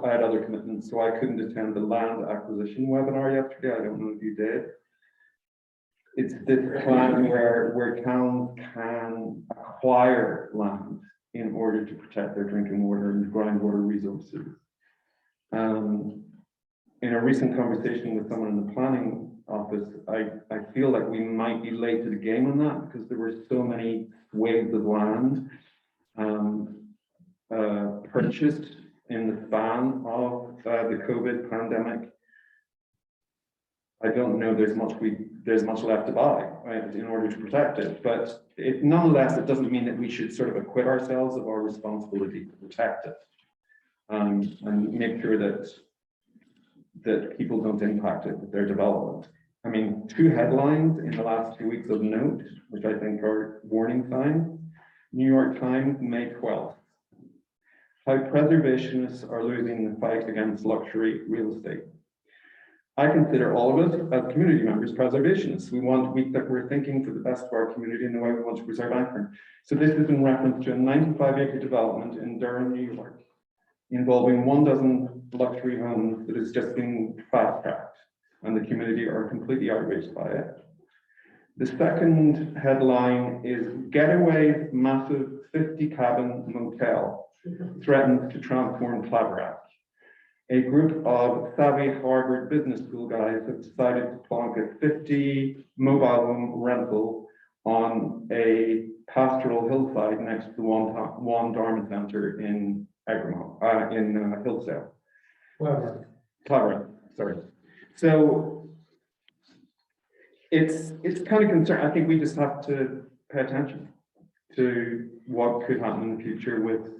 had other commitments, so I couldn't attend the land acquisition webinar yesterday. I don't know if you did. It's this plan where towns can acquire land in order to protect their drinking water and groundwater resources. In a recent conversation with someone in the planning office, I feel like we might be late to the game on that because there were so many waves of land purchased in the span of the COVID pandemic. I don't know there's much left to buy, right, in order to protect it, but nonetheless, it doesn't mean that we should sort of acquit ourselves of our responsibility to protect it and make sure that people don't impact it with their development. I mean, 2 headlines in the last 2 weeks of note, which I think are warning signs. New York Times, May 12th. How preservationists are losing the fight against luxury real estate. I consider all of us as community members preservationists. We're thinking for the best of our community in the way we want to preserve Ankern. So this is in reference to a 95-acre development in Durham, New York, involving 12 luxury homes that has just been fast-tracked, and the community are completely outraged by it. The second headline is Getaway Massive 50-cabin Motel Threatens to Transform Claverack. A group of savvy Harvard Business School guys have decided to plonk a 50 mobile home rental on a pastoral hillside next to the One Dharma Center in Hillsdale. Claverack, sorry. So it's kind of concerned. I think we just have to pay attention to what could happen in the future with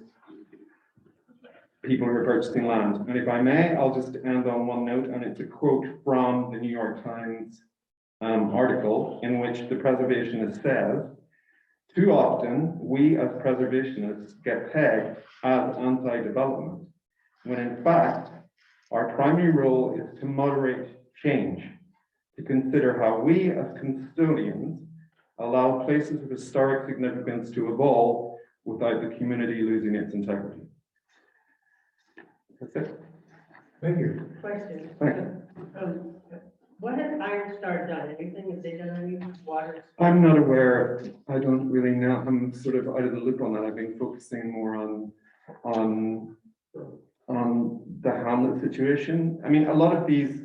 people who are purchasing land. And if I may, I'll just end on one note, and it's a quote from the New York Times article in which the preservationist says, too often, we as preservationists get pegged as anti-development, when in fact, our primary role is to moderate change, to consider how we as custodians allow places of historic significance to evolve without the community losing its integrity. That's it. Thank you. Question. Thank you. What has Iron Star done? Anything? Have they done any water? I'm not aware. I don't really know. I'm sort of out of the loop on that. I've been focusing more on the Hamlet situation. I mean, a lot of these,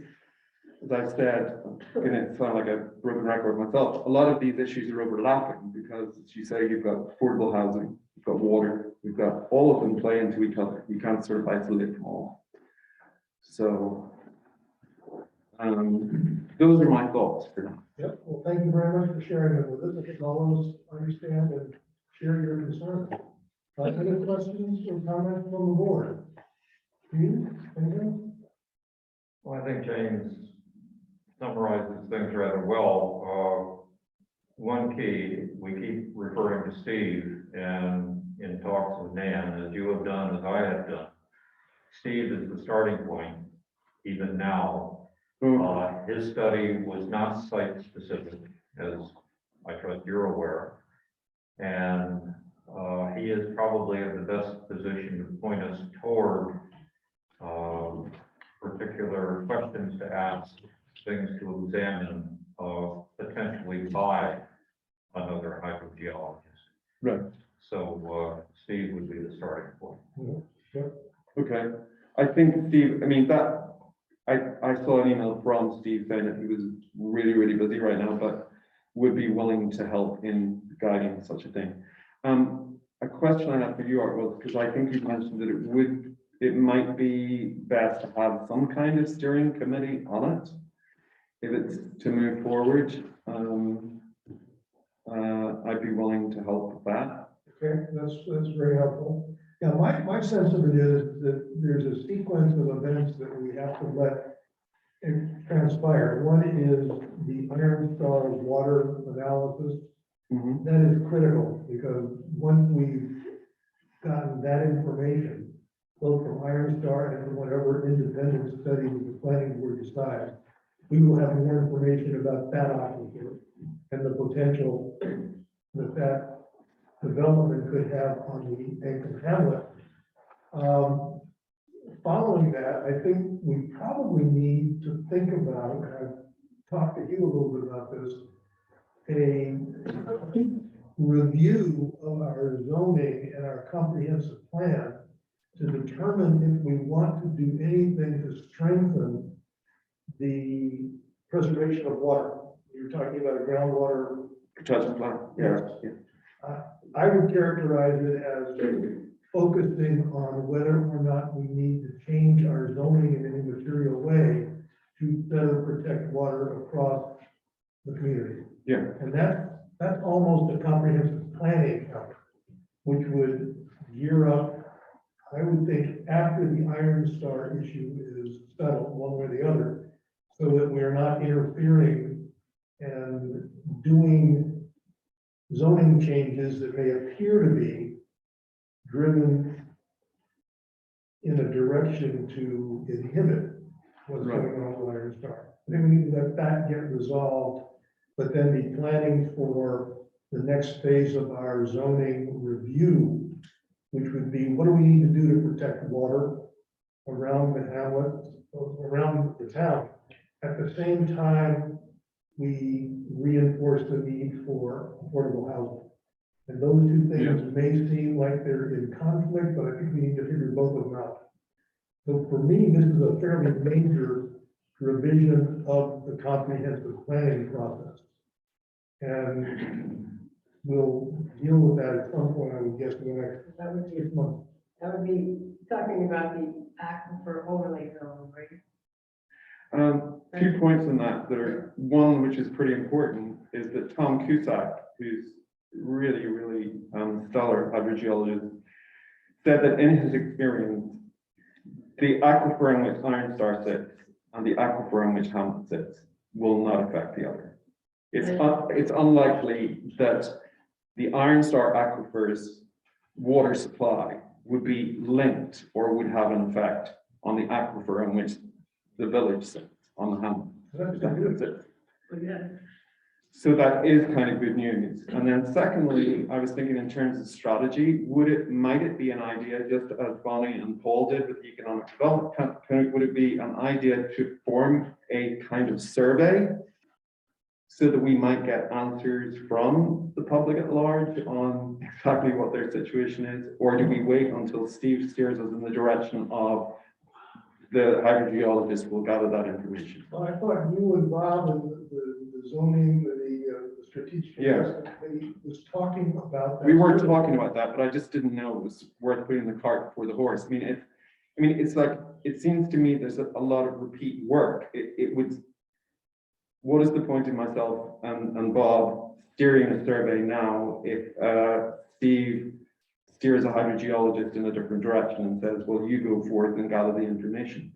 as I've said, I'm gonna sound like a broken record myself, a lot of these issues are overlapping because, as you say, you've got affordable housing, you've got water, you've got all of them play into each other. You can't sort of isolate them all. So those are my thoughts for now. Yep, well, thank you very much for sharing it with us. I think all of us understand and share your concerns. Any questions or comments from the board? You, anything? Well, I think James summarizes things rather well. One key, we keep referring to Steve, and in talks with Nan, as you have done, as I have done. Steve is the starting point, even now. His study was not site specific, as I trust you're aware. And he is probably in the best position to point us toward particular questions to ask, things to examine, potentially by another hydrogeologist. Right. So Steve would be the starting point. Okay. I think Steve, I mean, that I saw an email from Steve saying that he was really, really busy right now, but would be willing to help in guiding such a thing. A question I had for you, Art, was because I think you mentioned that it might be best to have some kind of steering committee on it if it's to move forward. I'd be willing to help with that. Okay, that's very helpful. Yeah, my sense of it is that there's a sequence of events that we have to let it transpire. One is the Iron Star water analysis. Mm-hmm. That is critical because once we've gotten that information, both from Iron Star and from whatever independent study the planning board decides, we will have more information about that aquifer and the potential that that development could have on the Ankrum Hamlet. Following that, I think we probably need to think about, and I've talked to you a little bit about this, a review of our zoning and our comprehensive plan to determine if we want to do anything to strengthen the preservation of water. You're talking about a groundwater. Protection plan. Yeah. I would characterize it as focusing on whether or not we need to change our zoning in any material way to better protect water across the community. Yeah. And that's almost a comprehensive planning effort, which would gear up, I would think, after the Iron Star issue is settled one way or the other, so that we're not interfering and doing zoning changes that may appear to be driven in a direction to inhibit what's going on with Iron Star. I think we need to let that get resolved, but then be planning for the next phase of our zoning review, which would be, what do we need to do to protect water around the hamlet, around the town? At the same time, we reinforce the need for affordable housing. And those two things may seem like they're in conflict, but I think we need to figure both of them out. So for me, this is a fairly major revision of the comprehensive planning process. And we'll deal with that at some point, I would guess, in the next That would be, 6 months. talking about the aquifer overlay zone, right? Two points on that. There, one, which is pretty important, is that Tom Cusack, who's really, really stellar hydrogeologist, said that in his experience, the aquifer in which Iron Star sits and the aquifer in which Hamlet sits will not affect the other. It's unlikely that the Iron Star aquifer's water supply would be linked or would have an effect on the aquifer in which the village sits on the Hamlet. That's it. Yeah. So that is kind of good news. And then secondly, I was thinking in terms of strategy, might it be an idea, just as Bonnie and Paul did with the economic development, would it be an idea to form a kind of survey so that we might get answers from the public at large on exactly what their situation is? Or do we wait until Steve steers us in the direction of the hydrogeologist will gather that information? Well, I thought you and Bob and the zoning, the strategic committee was talking about that. We were talking about that, but I just didn't know it was worth putting the cart before the horse. I mean, it's like, it seems to me there's a lot of repeat work. What is the point in myself and Bob steering a survey now if Steve steers a hydrogeologist in a different direction and says, well, you go forth and gather the information?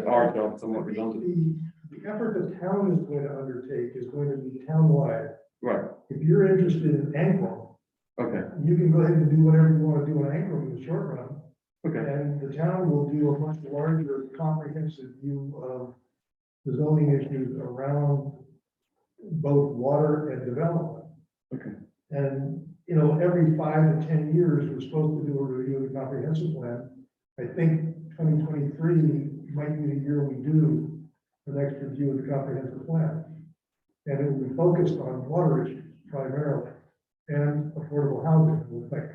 Our job is somewhat redundant. The effort the town is going to undertake is going to be townwide. Right. If you're interested in Ankrum, Okay. you can go ahead and do whatever you want to do in Ankrum in the short run. Okay. And the town will do a much larger comprehensive view of the zoning issues around both water and development. Okay. And, you know, every 5 to 10 years, we're supposed to do a review of the comprehensive plan. I think 2023 might be the year we do the next review of the comprehensive plan. And it will be focused on water issues primarily and affordable housing, we think.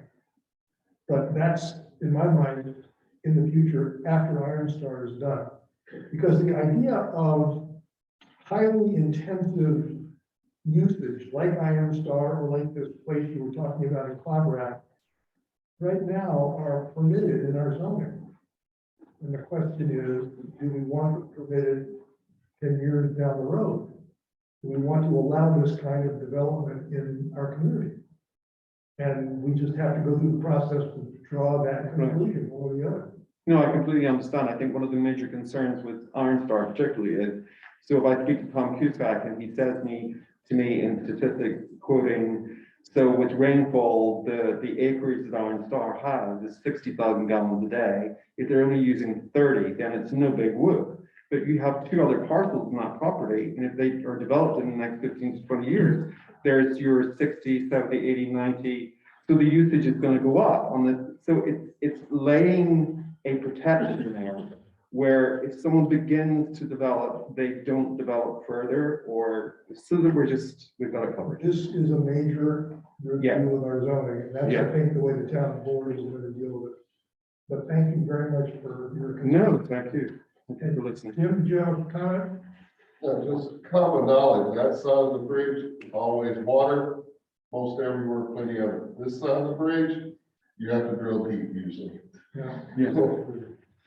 But that's, in my mind, in the future after Iron Star is done. Because the idea of highly intensive usage like Iron Star or like this place you were talking about in Clobberack right now are permitted in our zoning. And the question is, do we want it permitted 10 years down the road? Do we want to allow this kind of development in our community? And we just have to go through the process to draw that conclusion, one or the other. No, I completely understand. I think one of the major concerns with Iron Star particularly is, so if I speak to Tom Cusack and he says to me in statistics, quoting So with rainfall, the acreage that Iron Star has is 60,000 gallons a day. If they're only using 30, then it's no big whoop. But you have two other parcels in that property, and if they are developed in the next 15 to 20 years, there's your 60, 70, 80, 90. So the usage is going to go up on the, so it's laying a protection there where if someone begins to develop, they don't develop further, or so that we've got it covered. This is a major review of our zoning, and that's, I think, the way the town board is going to deal with it. But thank you very much for your. No, thank you. Thank you for listening. Jim, do you have a comment? Just common knowledge, that side of the bridge, always water, most everywhere plenty of it. This side of the bridge, you have to drill deep usually. Yeah. Yeah.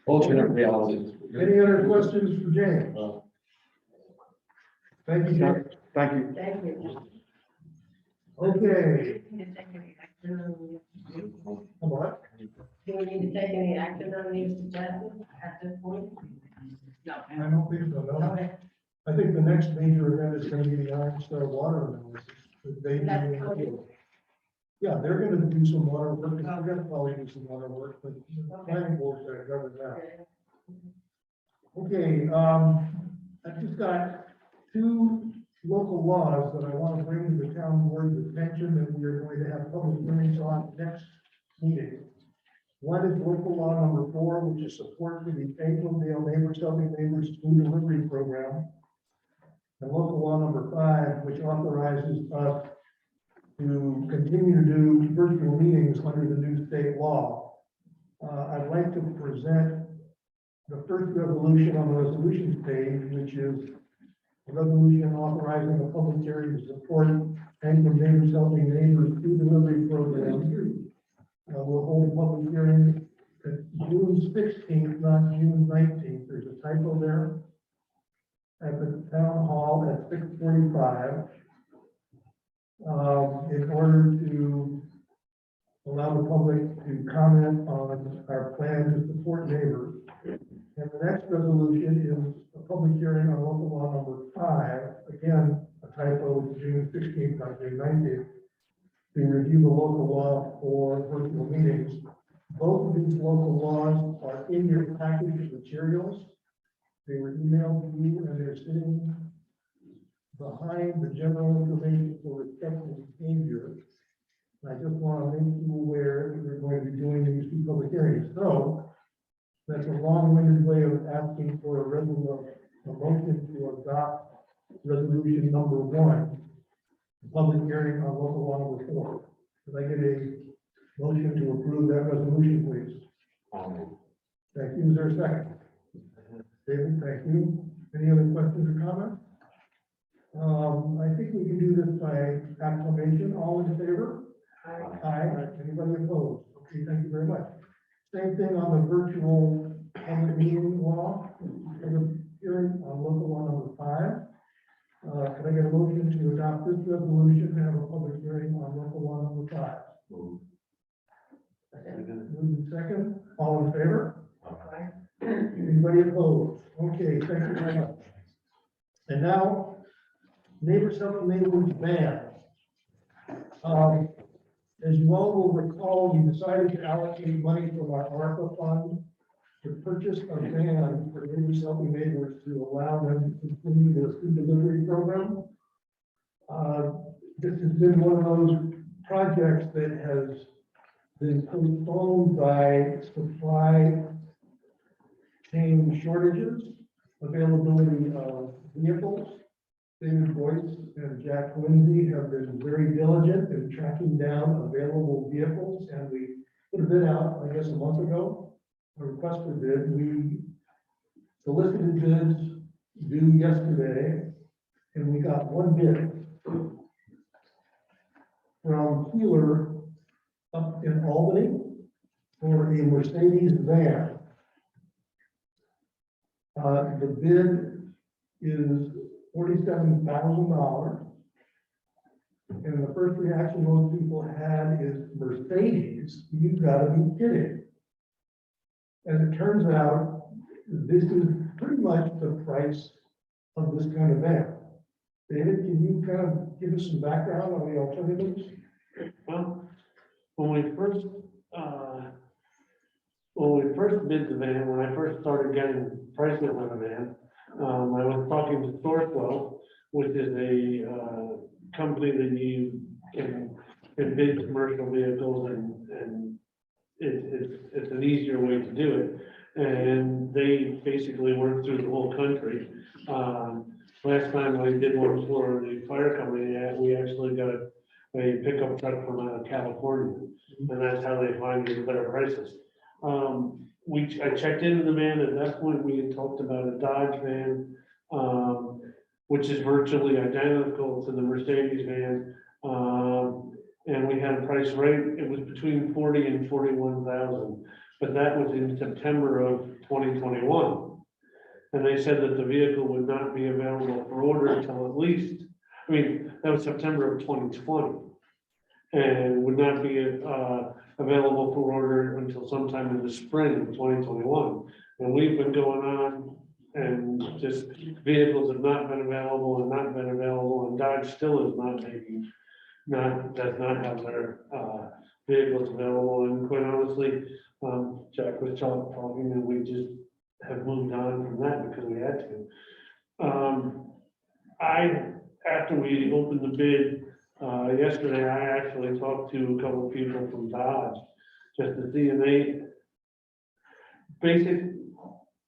Alternate realities. Any other questions for James? Thank you, James. Thank you. Thank you. Okay, Do come on. we need to take any action on these suggestions at this point? No. I don't think so, no. Okay. I think the next major event is going to be the Iron Star water analysis. that they do. That's coming. Yeah, they're going to do some water work, and I'm going to probably do some water work, but the planning board's going to cover that. Okay, I've just got two local laws that I want to bring to the town board's attention that we are going to have public hearings on next meeting. One is local law number 4, which is support for the Aprildale Neighbors Helping Neighbors Food Delivery Program. And local law number 5, which authorizes us to continue to do virtual meetings under the new state law. I'd like to present the first resolution on the resolutions page, which is a resolution authorizing a public hearing to support Anchor Neighbors Helping Neighbors Food Delivery Program. We'll hold a public hearing June 16th, not June 19th. There's a typo there. At the town hall at 6:45. In order to allow the public to comment on our plan to support neighbors. And the next resolution is a public hearing on local law number 5, again, a typo, June 16th, not June 19th, to review the local law for virtual meetings. Both of these local laws are in your package of materials. They were emailed to you, and they're sitting behind the general information for respectful behavior. I just want to make you aware that we're going to be doing these two public hearings. So that's a long-winded way of asking for a motion to adopt resolution number 1, the public hearing on local law number 4. Could I get a motion to approve that resolution, please? Thank you. Is there a second? David, thank you. Any other questions or comments? I think we can do this by acclamation. All in favor? Aye. Anybody opposed? Okay, thank you very much. Same thing on the virtual public meeting law, public hearing on local law number 5. Can I get a motion to adopt this resolution and have a public hearing on local law number 5? Moved in second. All in favor? Anybody opposed? Okay, thank you very much. And now, Neighbors Helping Neighbors ban. As you all will recall, we decided to allocate money from our ARPA fund to purchase a van for Neighbors Helping Neighbors to allow them to continue their food delivery program. This has been one of those projects that has been postponed by supply chain shortages, availability of vehicles. David Boyce and Jack Lindsay have been very diligent in tracking down available vehicles, and we put a bid out, I guess, a month ago, a request for bid. We solicited bids due yesterday, and we got one bid from Keeler up in Albany for a Mercedes van. The bid is $47,000. And the first reaction most people had is, Mercedes, you've got to be kidding. As it turns out, this is pretty much the price of this kind of van. David, can you kind of give us some background on the alternatives? Well, when we first, bid the van, when I first started getting prices on the van, I was talking to Sourcewell, which is a, company that you can bid commercial vehicles and it's an easier way to do it. And they basically work through the whole country. Last time I did one for the fire company, we actually got a pickup truck from out of California, and that's how they find the better prices. I checked into the van, at that point, we had talked about a Dodge van, which is virtually identical to the Mercedes van. And we had a price rate, it was between 40 and 41,000, but that was in September of 2021. And they said that the vehicle would not be available for order until at least, that was September of 2020. And would not be available for order until sometime in the spring of 2021. And we've been going on and just vehicles have not been available and not been available, and Dodge still is does not have their vehicles available. And quite honestly, Jack was talking and we just have moved on from that because we had to. After we opened the bid, yesterday, I actually talked to a couple of people from Dodge just to see, and they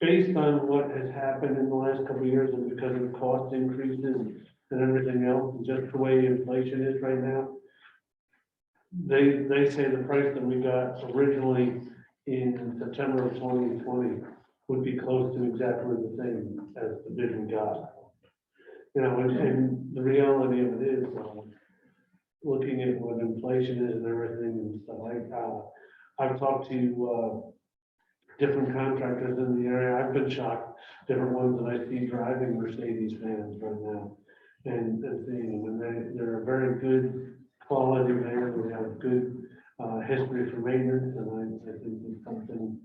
based on what has happened in the last couple of years and because of cost increases and everything else, and just the way inflation is right now, they say the price that we got originally in September of 2020 would be close to exactly the same as the bid we got. And the reality of it is, looking at what inflation is and everything and stuff like that, I've talked to different contractors in the area. I've been shocked, different ones that I see driving Mercedes vans right now and seeing them. And they're a very good quality van. They have good history for maintenance, and I think it's something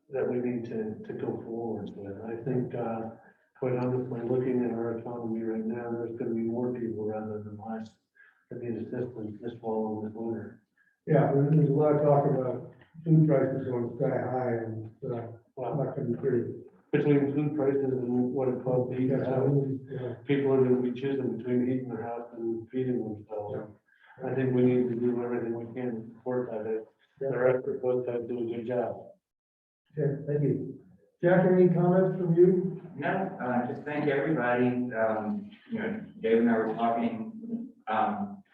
that we need to go forward with. I think, quite honestly, looking at our economy right now, there's going to be more people rather than less that need assistance this fall and this winter. Yeah, there's a lot of talk about food prices going sky high and Well, not gonna be pretty. between food prices and what it costs to heat a house, Yeah. people are going to be choosing between heating their house and feeding themselves. I think we need to do everything we can to support that. Their effort was to do a good job. Okay, thank you. Jack, any comments from you? No, just thank everybody. Dave and I were talking,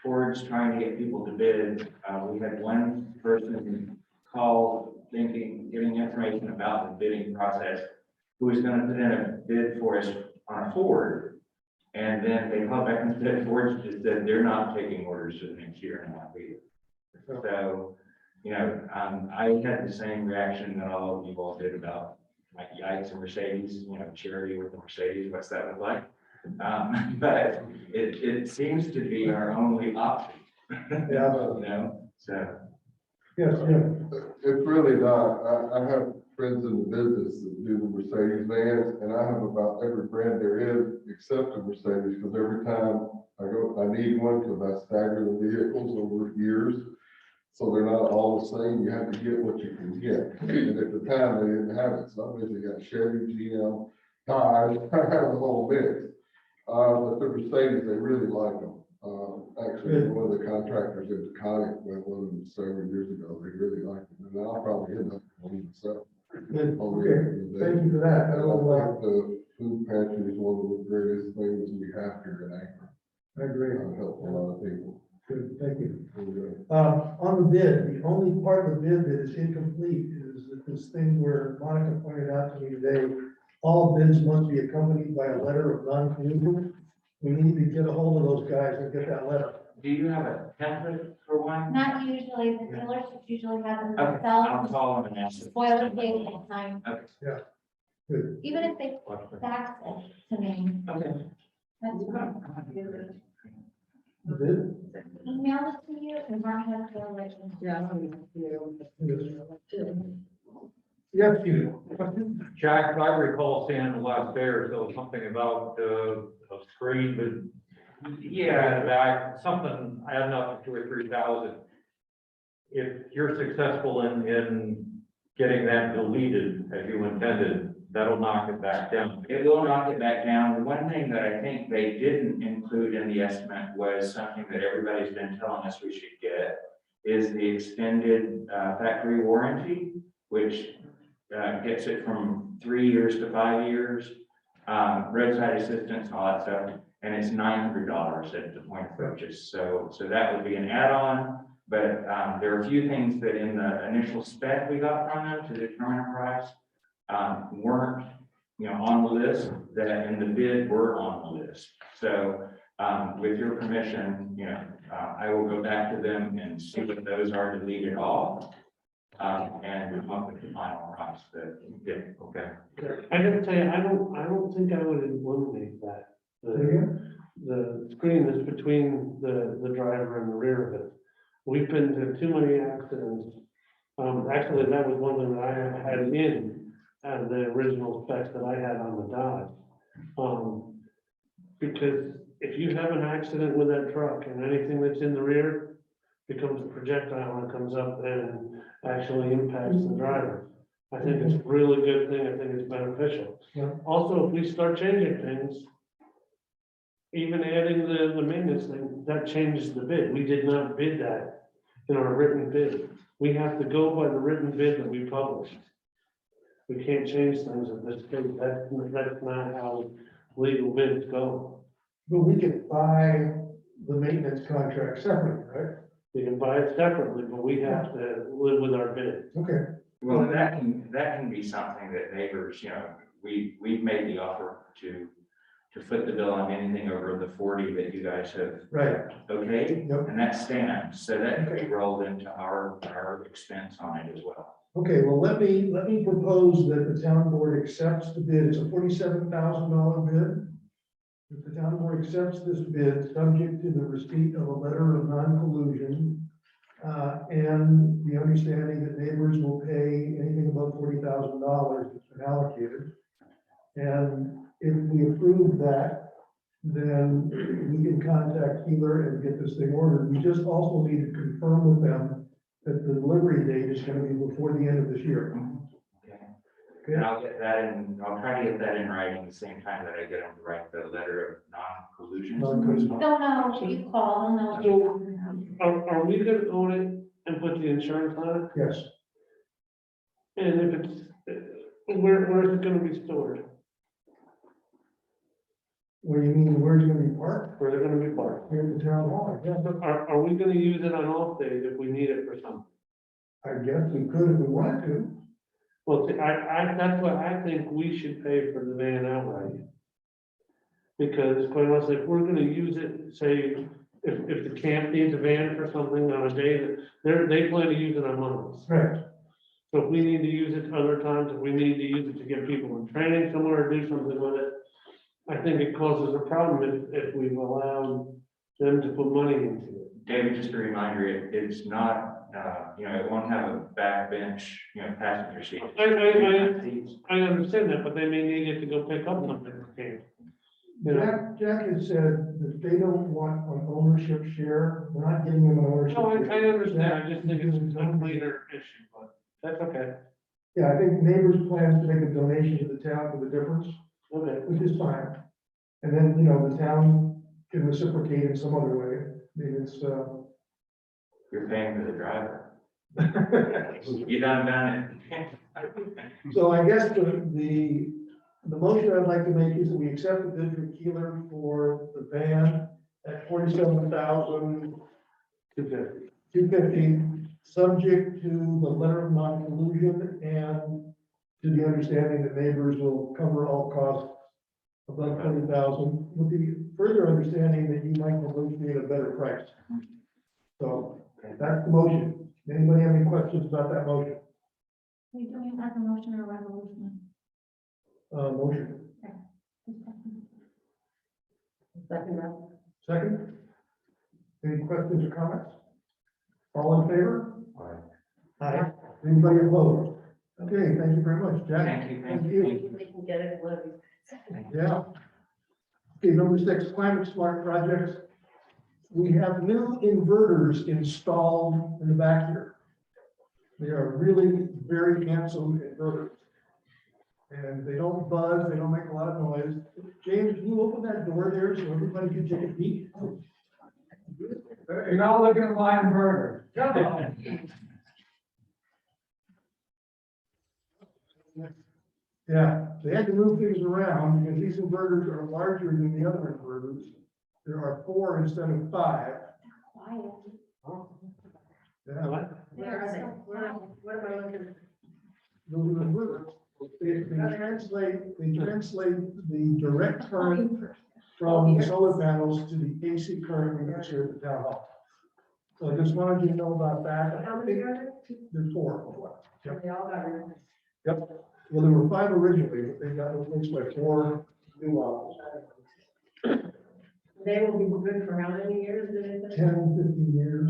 Ford's trying to get people to bid. We had one person call getting information about the bidding process, who was going to put in a bid for us on a Ford. And then they called back and said, Ford just said they're not taking orders for the next year and not either. So, I had the same reaction that all of you all did about like yikes and Mercedes, charity with the Mercedes, what's that look like? But it seems to be our only option. Yeah. So. Yes, yeah. It's really not. I have friends in the business that do the Mercedes vans, and I have about every brand there is except a Mercedes, because every time I go, I need one because I stagger the vehicles over years. So they're not all the same. You have to get what you can get. And at the time, they didn't have it. So I basically got Chevy, GM, Dodge, I have the whole mix. But the Mercedes, they really like them. Actually, one of the contractors in Taconic went one of them several years ago. They really like them. And I'll probably end up on myself. Good. Okay, thank you for that. I think the food pantry is one of the greatest things we have here in Akron. I agree. Help a lot of people. Good, thank you. On the bid, the only part of the bid that is incomplete is this thing where Monica pointed out to me today, all bids must be accompanied by a letter of non-committal. We need to get a hold of those guys and get that letter. Do you have a template for one? Not usually, the dealerships usually have them Okay, I'll themselves, call them and ask them. boilerplate and sign, Good. even if they fax it to me, Okay. that's fine. The bid? Email it to you and Mark has the original. Yes, you. Jack, I recall seeing the last day or so, something about a screen Yeah, something, I don't know, 2,000 or 3,000. If you're successful in getting that deleted as you intended, that'll knock it back down. It will knock it back down. The one thing that I think they didn't include in the estimate was something that everybody's been telling us we should get, is the extended factory warranty, which gets it from 3 years to 5 years, roadside assistance, all that stuff, and it's $900 at the point of purchase. So that would be an add-on, but there are a few things that in the initial spec we got from them to determine a price weren't, on the list, that in the bid were on the list. So with your permission, I will go back to them and see what those are deleted off. And come up with the final price that, yeah, okay. I gotta tell you, I don't think I would eliminate that. The screen that's between the driver and the rear of it. We've been to too many accidents. Actually, that was one thing that I had in the original specs that I had on the Dodge. Because if you have an accident with that truck and anything that's in the rear becomes a projectile and comes up and actually impacts the driver. I think it's a really good thing. I think it's beneficial. Yeah. Also, if we start changing things, even adding the maintenance thing, that changes the bid. We did not bid that in our written bid. We have to go by the written bid that we published. We can't change things at this stage. That's not how legal bids go. But we can buy the maintenance contract separately, right? You can buy it separately, but we have to live with our bid. Okay. Well, that can be something that neighbors, we've made the offer to foot the bill on anything over the 40 that you guys have. Right. Okay, Yep. and that stands, so that could be rolled into our expense on it as well. Okay, well, let me propose that the town board accepts the bid. It's a $47,000 bid. If the town board accepts this bid, subject to the receipt of a letter of non-collusion, and the understanding that neighbors will pay anything above $40,000 that's been allocated. And if we approve that, then we can contact Keeler and get this thing ordered. We just also need to confirm with them that the delivery date is going to be before the end of this year. Okay. And I'll get that in, I'll try to get that in writing at the same time that I get them to write the letter of non-collusion. Don't know, you call, they'll know. Are we gonna own it and put the insurance on it? Yes. And if it's, where is it gonna be stored? What do you mean, where's it going to be parked? Where's it gonna be parked? Here at the town hall, yeah. Are we gonna use it on off days if we need it for something? I guess we could if we wanted to. Well, see, that's what I think we should pay for the van outright. Because quite honestly, if we're gonna use it, say, if the camp needs a van for something on a day that they plan to use it on Mondays. Right. So if we need to use it other times, if we need to use it to get people in training somewhere or do something with it, I think it causes a problem if we've allowed them to put money into it. David, just a reminder, it's not, it won't have a back bench, passenger seat. I understand that, but they may need it to go pick up something. Okay. You know, Jack has said that they don't want an ownership share. We're not giving them an ownership. no, I share. understand. I just think it's a cleaner issue, but that's okay. Yeah, I think neighbors plans to make a donation to the town for the difference, Okay. which is fine. And then, the town can reciprocate in some other way. I mean, it's, You're paying for the driver. You done it. so I guess the motion I'd like to make is that we accept the bid from Keeler for the van at $47,250, 250. subject to the letter of non-collusion and to the understanding that neighbors will cover all costs above $20,000, with the further understanding that you might negotiate a better price. So that's the motion. Anybody have any questions about that motion? We don't have a motion or resolution. Motion. Second round. Second? Any questions or comments? All in favor? Aye. Anybody opposed? Okay, thank you very much, Jack. Thank you. We can get it, Yeah. Okay, number 6, climate smart projects. We have new inverters installed in the back here. They are really very handsome inverters. And they don't buzz, they don't make a lot of noise. James, can you open that door there so everybody can take a peek? You're not looking at my inverter. Come on. Yeah, they had to move things around because these inverters are larger than the other inverters. There are 4 instead of 5. Quiet. Yeah, Where are they? What am I looking? those are inverters. They translate the direct current from the solar panels to the AC current we use here at the town hall. So I just wanted you to know about that. How many are there? There's 4. Yep. They all got rid of it. Yep. Well, there were 5 originally, but they got replaced by 4 new models. They will be good for how many years, did it say? 10, 15 years.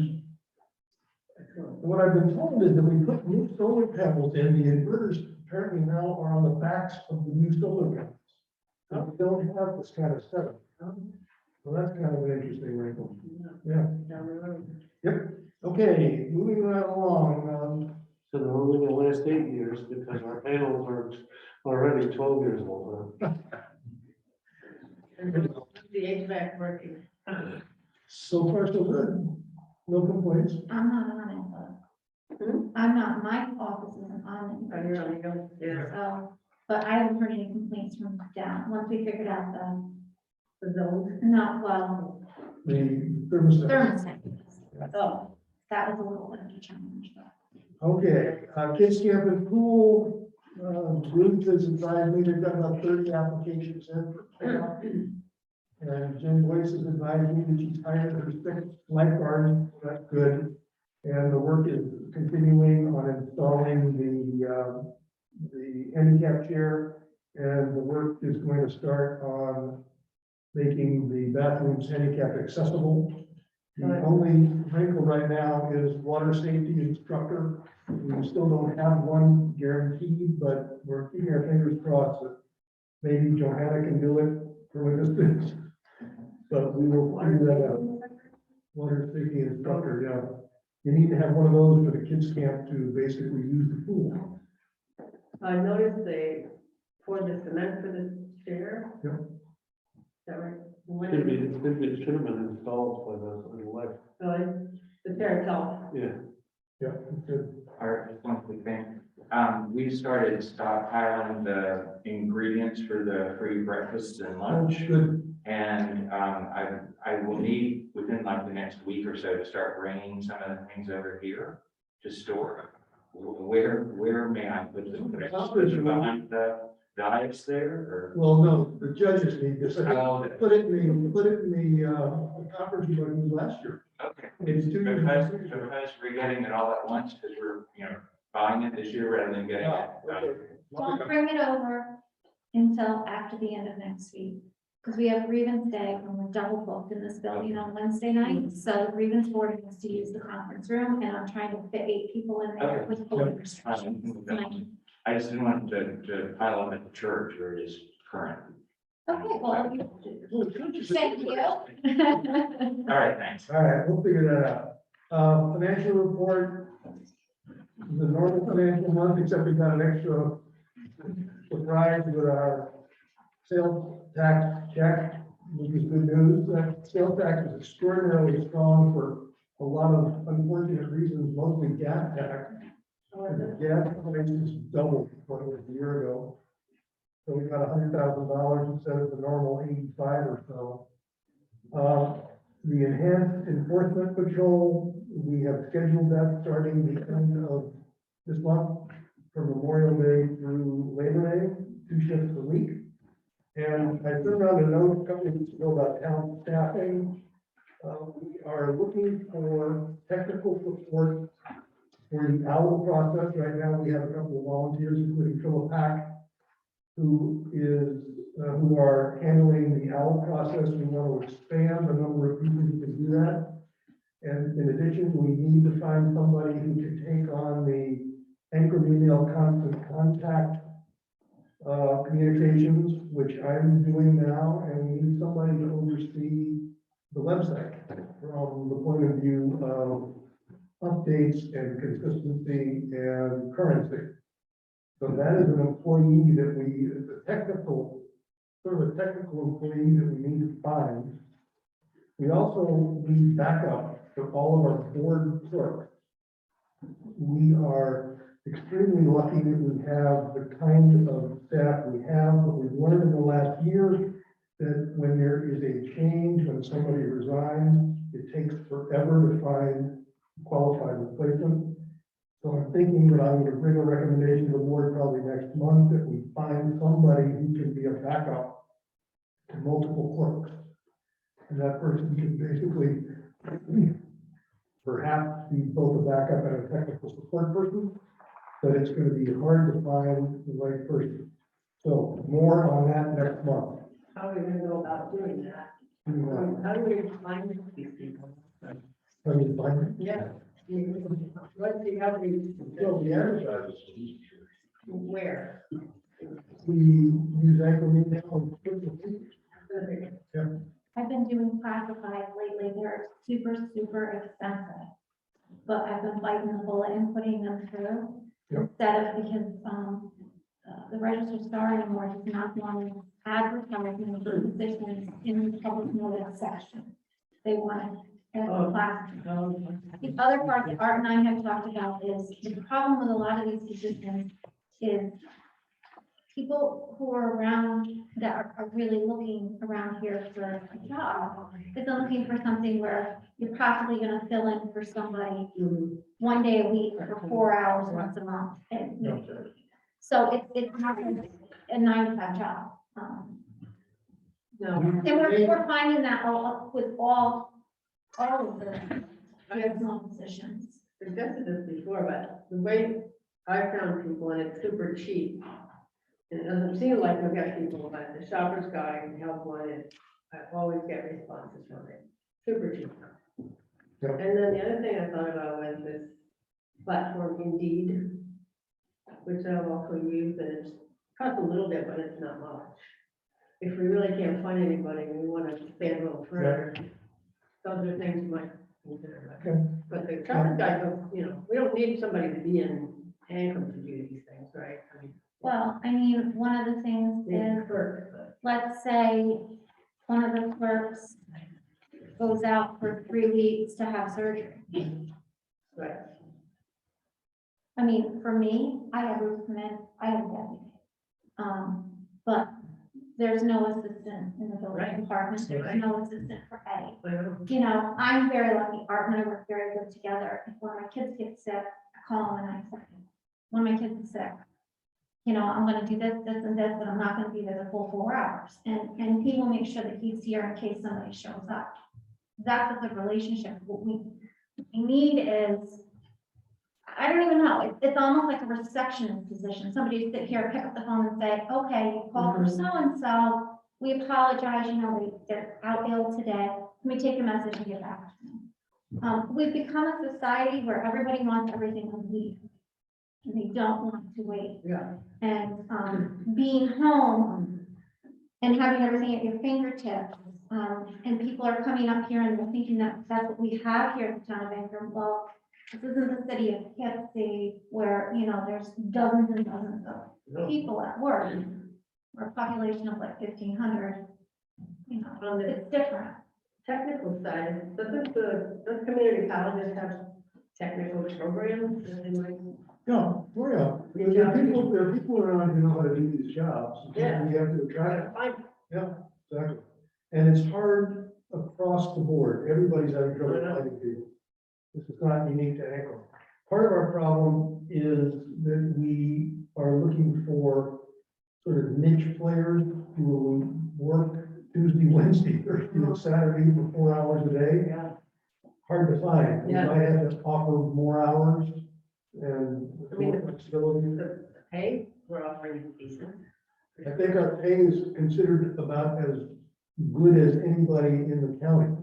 And what I've been told is that we put new solar panels in, the inverters apparently now are on the backs of the new solar panels. So we don't have this kind of setup. So that's kind of an interesting wrinkle. Yeah. Down the road. Yep. Okay, moving right along. So they're only gonna last 8 years because our panels are already 12 years old. The HVAC working. So far, so good. No complaints. I'm not on it, but I'm not, my office isn't on Oh, it. you're on, you go, yeah. So, but I haven't heard any complaints from down, once we figured out The zone. not well, The thermostat. thermostat. Oh, That was a little bit of a challenge, but. Okay, kids camp and pool, Ruth has advised me they've got about 30 applications in for camp. And Jen Boyce has advised me that she's hired her 6th lifeguard, that's good. And the work is continuing on installing the handicap chair. And the work is going to start on making the bathrooms handicap accessible. The only wrinkle right now is water safety instructor. We still don't have one guaranteed, but we're keeping our fingers crossed that maybe Johanna can do it from a distance. But we will figure that out. Water safety instructor, yeah. You need to have one of those for the kids camp to basically use the pool. I noticed they poured the cement for the chair. Yep. Is that right? It should have been installed by the way. Really? The chair itself. Yeah. Yeah, good. All right, just one quick thing. We started stockpiling the ingredients for the free breakfast and lunch. Good. And I will need within like the next week or so to start bringing some of the things over here to store. Where may I put them? Could I just put them behind the ice there or? Well, no, the judges need to say, Oh, put it in the conference we went to last year. okay. It's 2 years. Because we're getting it all at once because we're, buying it this year rather than getting it. Okay. Don't bring it over until after the end of next week, because we have grievance day and we're double booked in this building on Wednesday night. So the grievance board has to use the conference room and I'm trying to fit 8 people in there Okay. with COVID restrictions. I just didn't want to pile up at the church where it is current. Okay, well, thank you. All right, thanks. All right, we'll figure that out. Financial report, the normal financial month, except we got an extra surprise with our sales tax check, which is good news. That sales tax is extraordinarily strong for a lot of unfortunate reasons, mostly gas tax. The gas prices doubled what it was a year ago. So we got $100,000 instead of the normal 85 or so. The enhanced enforcement patrol, we have scheduled that starting the end of this month from Memorial Day through Labor Day, 2 shifts a week. And I sent out a note a couple of weeks ago about town staffing. We are looking for technical support for the OWL process. Right now, we have a couple of volunteers, including Philip Pack, who are handling the OWL process. We want to expand the number of people who can do that. And in addition, we need to find somebody who can take on the incremental constant contact communications, which I'm doing now, and we need somebody to oversee the website from the point of view of updates and consistency and currency. So that is an employee that we, the technical, sort of a technical employee that we need to find. We also need backup for all of our board clerks. We are extremely lucky that we have the kind of staff we have, but we've learned in the last year that when there is a change, when somebody resigns, it takes forever to find qualified replacement. So I'm thinking that I'm going to bring a recommendation to the board probably next month that we find somebody who can be a backup to multiple clerks. And that person can basically perhaps be both a backup and a technical support person, but it's going to be hard to find the right person. So more on that next month. How are we gonna go about doing that? How do we find these people? I mean, find- Yeah. Let's see how we, So the advertisers, where? we use Anchor now. I've been doing classified lately. They're super, super expensive. But I've been biting the bullet and putting them through. Yep. Instead of, because, the Register Star anymore does not want advertising for positions in the public notice section. They want it as a class. The other part that Art and I have talked about is the problem with a lot of these positions is people who are around that are really looking around here for a job. Is looking for something where you're possibly gonna fill in for somebody one day a week for 4 hours once a month. And so it's not a 9-to-5 job. No. And we're finding that with all of the small positions. Suggested this before, but the way I found people, and it's super cheap. And it doesn't seem like we've got people, but the Shopper's Guide and Help Wanted, I always get responses from it, super cheap. Yep. And then the other thing I thought about was this platform Indeed, which I've also used, and it's cost a little bit, but it's not much. If we really can't find anybody, we want to expand a little further. Those are things you might consider. Okay. But the Shopper's Guide, we don't need somebody to be in Ankrum to do these things, right? I mean, Well, I mean, one of the things is, let's say one of the clerks goes out for 3 weeks to have surgery. Right. I mean, for me, I have Ruth come in, I have a deputy. But there's no assistant in the building Right. department, there's no assistant for Eddie. Well, You know, I'm very lucky, Art and I work very good together. If one of my kids gets sick, I call him and I say, when my kids is sick, I'm gonna do this, this, and this, but I'm not gonna be there the full 4 hours. And he will make sure that he's here in case somebody shows up. That's a good relationship. What we need is, I don't even know, it's almost like a receptionist position. Somebody sit here, pick up the phone and say, okay, you called for so-and-so. We apologize, they're out ill today. Can we take a message and get back to them? We've become a society where everybody wants everything immediately. And they don't want to wait. Yeah. And being home and having everything at your fingertips, and people are coming up here and they're thinking that that's what we have here at the town of Ankrum. Well, this isn't the city of Poughkeepsie where, there's dozens and dozens of people at work. We're a population of like 1,500, it's different. Technical side, does community colleges have technical programs? Yeah, there are people around who know how to do these jobs. Yeah. We have to attract. Fine. Yeah, exactly. And it's hard across the board. Everybody's having trouble finding people. This is not unique to Ankrum. Part of our problem is that we are looking for sort of niche players who will work Tuesday, Wednesday, Thursday, and Saturday for 4 hours a day. Yeah. Hard to find. We Yeah. might have to offer more hours and I mean, more flexibility. The pay, we're offering decent. I think our pay is considered about as good as anybody in the county.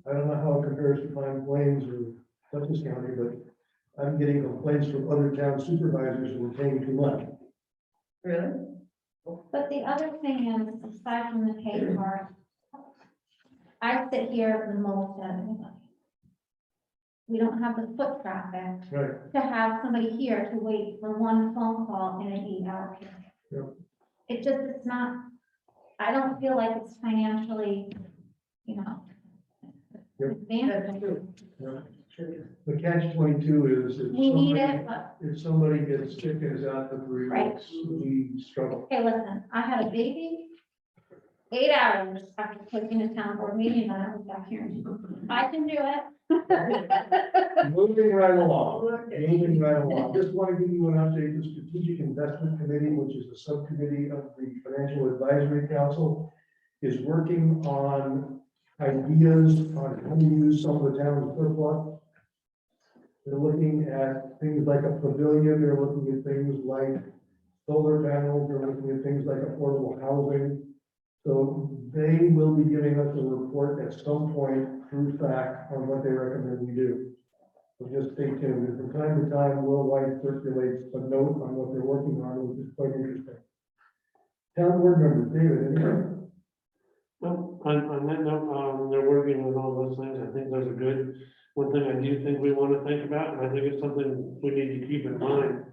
I don't know how it compares to Pine Plains or Dutchess County, but I'm getting complaints from other town supervisors who are paying too much. Really? But the other thing is, aside from the pay part, I sit here the most out of anybody. We don't have the foot traffic Right. to have somebody here to wait for one phone call in an 8-hour period. Yep. It just, it's not, I don't feel like it's financially, you know. Yep. advantageous. The catch-22 is if We need somebody, it, but, if somebody gets sick and is out for 3 Right. weeks, we struggle. hey, listen, I had a baby, 8 hours after clicking a town board meeting, and I was back here. I can do it. Moving right along, just want to give you an update, the Strategic Investment Committee, which is the subcommittee of the Financial Advisory Council, is working on ideas on how to use some of the town's surplus. They're looking at things like a pavilion, they're looking at things like solar panels, they're looking at things like affordable housing. So they will be giving us a report at some point through fact on what they recommend we do. So just stay tuned. And from time to time, Will White circulates a note on what they're working on, which is quite interesting. Town board members, David, anything? Well, on that note, they're working on all those things. I think those are good. One thing I do think we want to think about, and I think it's something we need to keep in mind.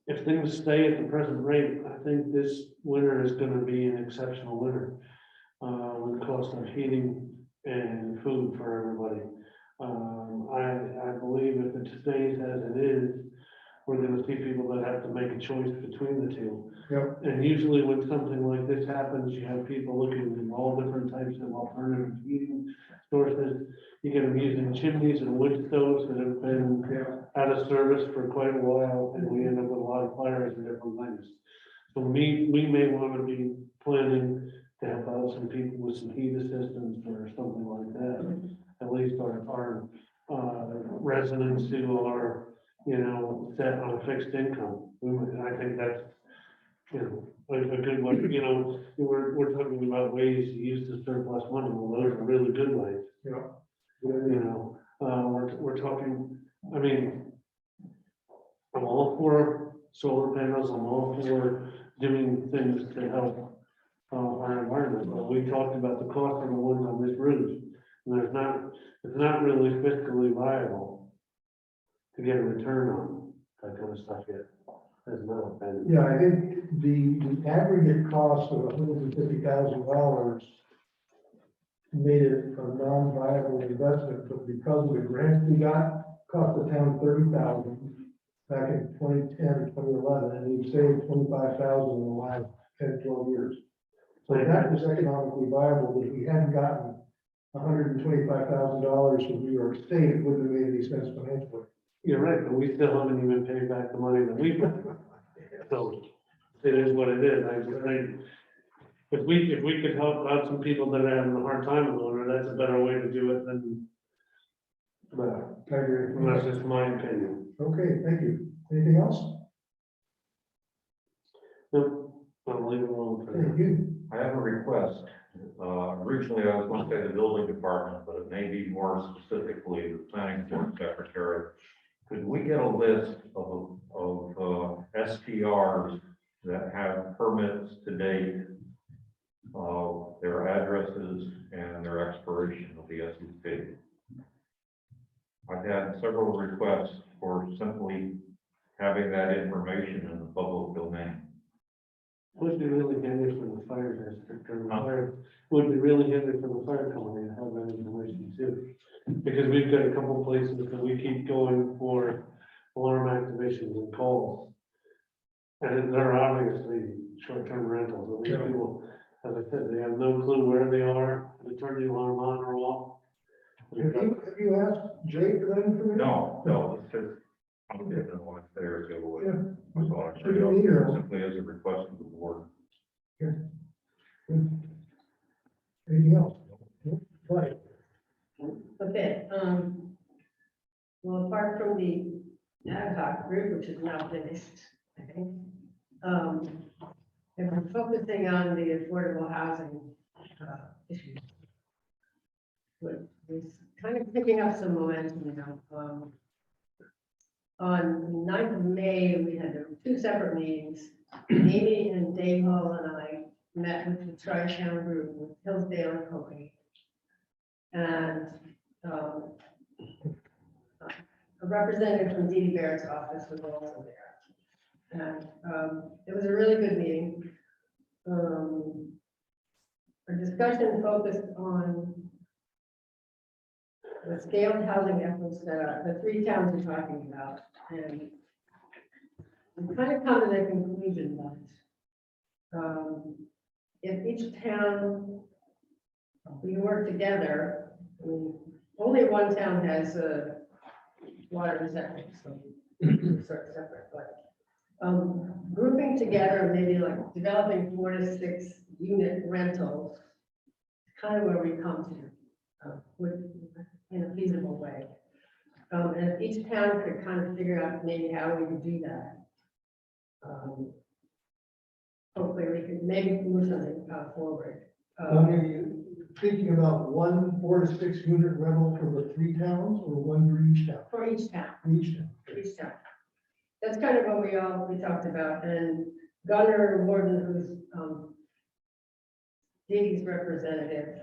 If things stay at the present rate, I think this winter is going to be an exceptional winter. With the cost of heating and food for everybody. I believe if it stays as it is, we're going to see people that have to make a choice between the two. Yep. And usually when something like this happens, you have people looking at all different types of alternative heating sources. You get them using chimneys and wood stoves that have been out of service for quite a while, and we end up with a lot of fires and different things. So we may want to be planning to help out some people with some heat assistance or something like that. At least our residents who are, set on a fixed income. I think that's, a good one. We're talking about ways to use the surplus money. Well, those are really good ways. Yeah. We're talking, I mean, I'm all for solar panels, I'm all for doing things to help our environment, but we talked about the cost of the ones on this roof. And it's not really fiscally viable to get a return on that kind of stuff yet. There's not been. Yeah, I think the aggregate cost of $150,000 made it a non-viable investment, but because of the grants we got, cost the town $30,000 back in 2010, 2011, and we've saved $25,000 in the last 10, 12 years. So that was economically viable, but if we hadn't gotten $125,000 from New York State, it wouldn't have made any sense financially. You're right, but we still haven't even paid back the money that we put. So it is what it is. If we could help out some people that are having a hard time in the winter, that's a better way to do it than, but I agree. that's just my opinion. Okay, thank you. Anything else? Nope, I'll leave it alone for Thank now. you. I have a request. Originally, I was going to say the building department, but it may be more specifically the planning board secretary. Could we get a list of STRs that have permits to date, their addresses and their expiration of the SUP? I've had several requests for simply having that information in the public domain. Would be really handy for the fire district or the fire, would be really handy for the fire company to have that information too. Because we've got a couple places that we keep going for alarm activations and calls. And they're obviously short-term rentals. These people, as I said, they have no clue where they are, they turn the alarm on or off. Have you asked Jay for that information? No, it's just, I'm getting the one there to go with. Yeah. That's all I Put it in here. simply as a request of the board. Anything else? Right. Okay, well, apart from the ad hoc group, which is now finished, I think, and we're focusing on the affordable housing issues. We're kind of picking up some momentum now. On the 9th of May, we had two separate meetings. Amy and Dave Hall and I met with the Tri-Town group with Hillsdale and Company. And a representative from Dee Dee Barrett's office was also there. And it was a really good meeting. Our discussion focused on the scaled housing efforts that the three towns are talking about. And we kind of come to the conclusion that if each town, we work together, I mean, only one town has a water and septic, so sort of separate, but grouping together, maybe like developing 4 to 6 unit rentals, kind of where we come to, in a feasible way. And if each town could kind of figure out maybe how we could do that. Hopefully we could maybe move something forward. Are you thinking about 1 4 to 6 unit rental for the 3 towns or 1 for each town? For each town. For each town. For each town. That's kind of what we talked about, and Gunnar Warden, who's Dee Dee's representative,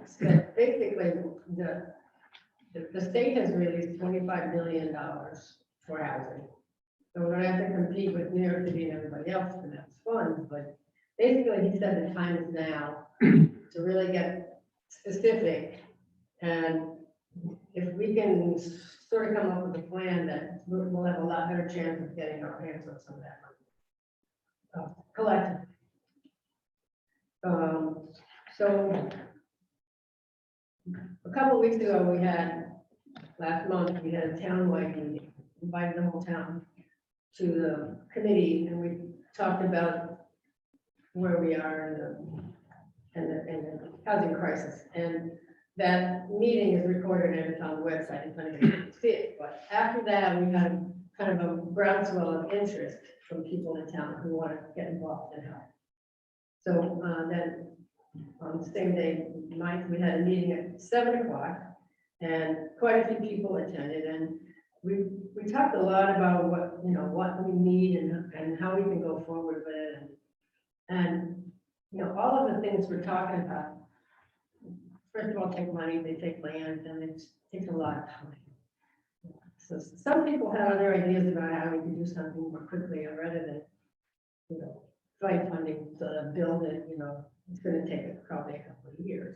said basically the state has released $25 million for housing. So we're gonna have to compete with New York City and everybody else for those funds, but basically he said the time is now to really get specific. And if we can sort of come up with a plan that we'll have a lot better chance of getting our hands on some of that money. Collectively. So a couple of weeks ago, last month, we had a town-wide meeting, invited the whole town to the committee, and we talked about where we are in the housing crisis. And that meeting is recorded and it's on the website, if anybody can see it. But after that, we had kind of a groundswell of interest from people in town who want to get involved and help. So then on the same day, we had a meeting at 7 o'clock, and quite a few people attended, and we talked a lot about what we need and how we can go forward with it, and all of the things we're talking about. First of all, take money, they take land, and it takes a lot of time. So some people have other ideas about how we can do something more quickly, and rather than find funding to build it, it's going to take probably a couple of years.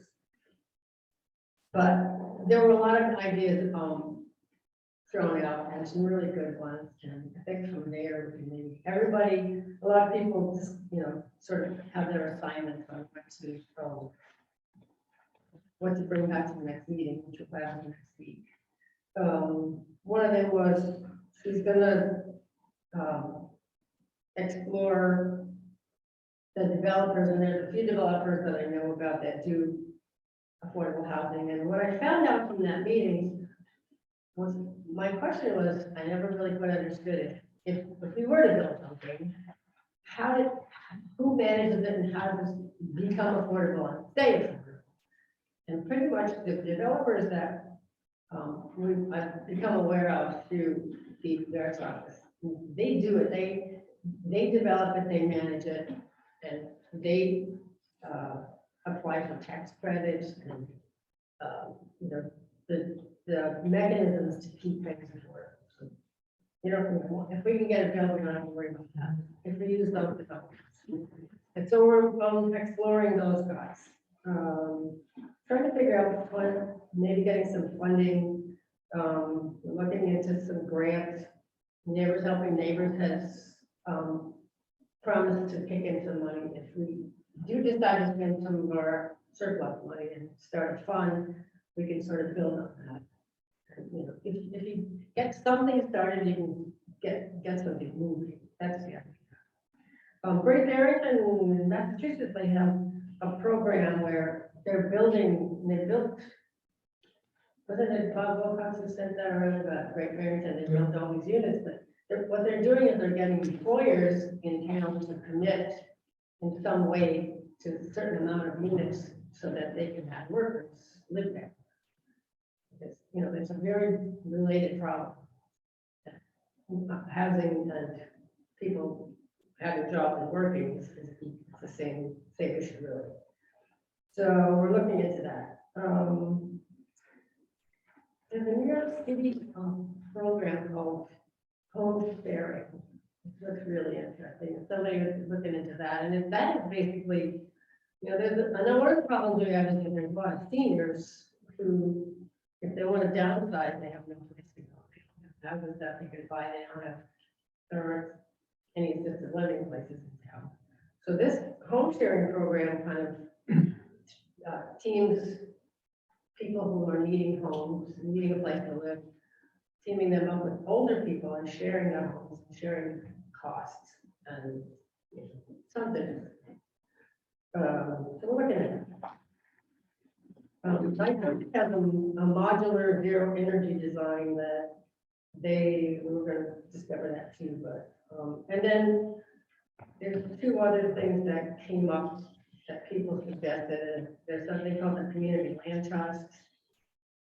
But there were a lot of ideas thrown out, and some really good ones. And I think from there, we can maybe a lot of people just, sort of have their assignments on what to bring back to the next meeting, which will happen next week. One of them was she's gonna explore the developers, and there's a few developers that I know about that do affordable housing. And what I found out from that meeting was, my question was, I never really quite understood it. If we were to build something, who manages it and how does it become affordable and stay affordable? And pretty much the developers that I've become aware of through the Barrett's office, they do it. They develop it, they manage it, and they apply for tax credits and the mechanisms to keep things affordable. So, if we can get it built, we don't have to worry about that. If we use those developers, and so we're exploring those guys. Trying to figure out maybe getting some funding, looking into some grants. Neighbors Helping Neighbors has promised to kick in some money if we do decide to spend some of our surplus money and start a fund. We can sort of build on that. And, if you get something started, you can get something moving. That's the idea. Great Barrington, Massachusetts, they have a program where they built, wasn't it Bob Wilcox who said that around about Great Barrington? They built all these units, but what they're doing is they're getting employers in town to commit in some way to a certain amount of units so that they can have workers live there. Because, it's a very related problem. housing and people having jobs and working is the same issue really. So we're looking into that. There's a New York City program called home sharing. It looks really interesting. Somebody was looking into that, and if that is basically, you know, I know one of the problems we have is that there's a lot of seniors who, if they want to downsize, they have no place to go. They don't have houses that they can buy, they don't have, there aren't any assisted living places in town. So this home sharing program kind of teams people who are needing homes, needing a place to live, teaming them up with older people and sharing their homes, and sharing costs and, you know, something. So we're looking at it. I have a modular zero energy design that we were gonna discover that too, but, and then there's two other things that came up that people suggested. There's something called the community land trust.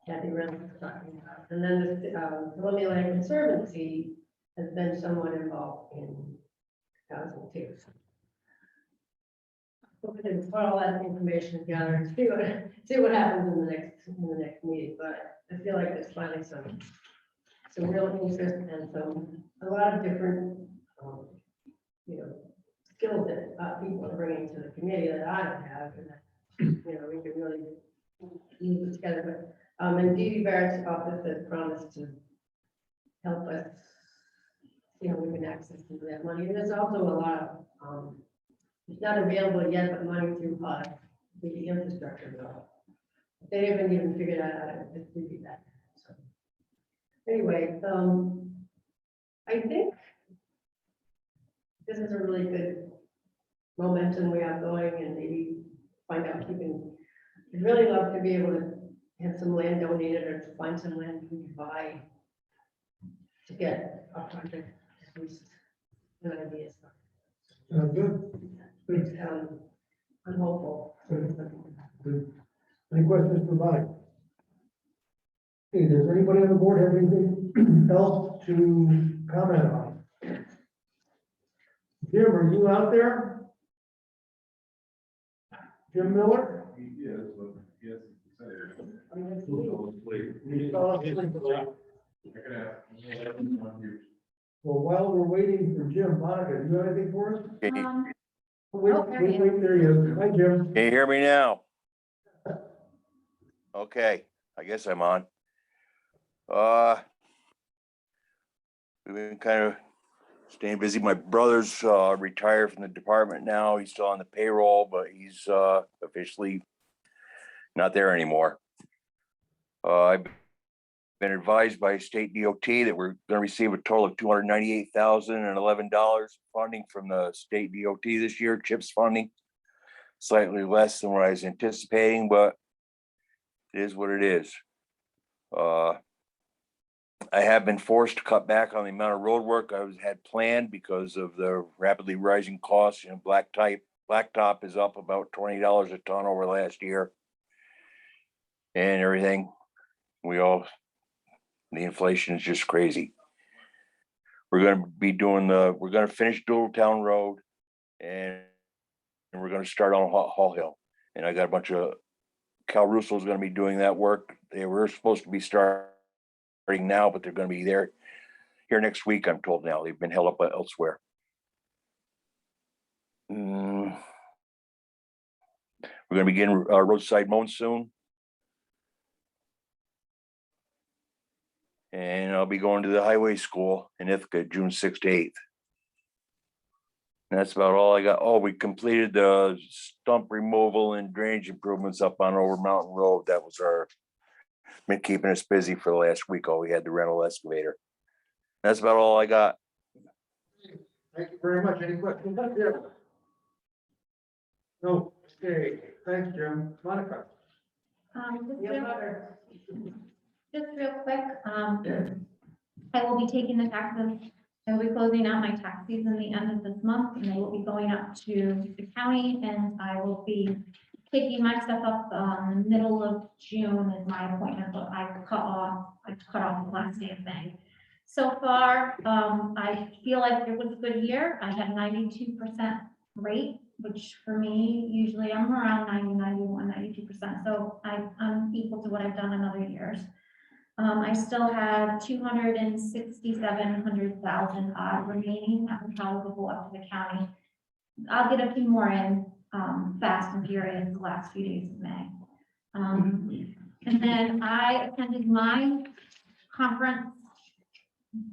Kathy Reynolds was talking about, and then the Columbia Land Conservancy has been somewhat involved in housing too. We're going to put all that information together and see what happens in the next meeting. But I feel like there's finally some real interest and a lot of different you know, skills that people are bringing to the committee that I don't have, and that, you know, we can really use it together. But and Dee Dee Barrett's office has promised to help us see how we can access some of that money. And there's also a lot of it's not available yet, but money through the infrastructure bill. They haven't even figured out how to distribute that. So anyway, I think this is a really good momentum we have going, and maybe find out if we can. I'd really love to be able to have some land donated or to find some land we can buy to get a project. At least an idea. Good. I'm hopeful. Good. Any questions for Mike? Okay, does anybody on the board have anything else to comment on? Jim, are you out there? Jim Miller? Yes, yes. You fell asleep. Well, while we're waiting for Jim, Monica, do you have anything for us? Wait, there he is. Hi, Jim. Can you hear me now? Okay, I guess I'm on. We've been kind of staying busy. My brother's retired from the department now. He's still on the payroll, but he's officially not there anymore. I've been advised by state DOT that we're going to receive a total of $298,011 funding from the state DOT this year, CHIPS funding. Slightly less than what I was anticipating, but it is what it is. I have been forced to cut back on the amount of road work I had planned because of the rapidly rising costs. You know, blacktop is up about $20 a ton over last year, and everything. The inflation is just crazy. We're going to be we're going to finish Doodletown Road, and we're going to start on Hall Hill. And I got a bunch of, Cal Russo's going to be doing that work. They were supposed to be starting now, but they're going to be here next week, I'm told now. They've been held up elsewhere. We're going to begin roadside mowing soon. And I'll be going to the highway school in Ithaca, June 6th to 8th. And that's about all I got. Oh, we completed the stump removal and drainage improvements up on Over Mountain Road. That was been keeping us busy for the last week. We had the rental excavator. That's about all I got. Thank you very much. Any questions up here? No. Okay. Thanks, Jim. Monica? Just real quick, I will be taking the taxes, I will be closing out my tax season the end of this month, and I will be going up to the county, and I will be taking my stuff up, middle of June is my appointment, but I cut off the last day of May. So far, I feel like it was a good year. I had 92% rate, which for me, usually I'm around 90, 91, 92%. So I'm equal to what I've done in other years. I still have 267,000 odd remaining that would probably go up to the county. I'll get a few more in, fast and furious the last few days of May. And then I attended my conference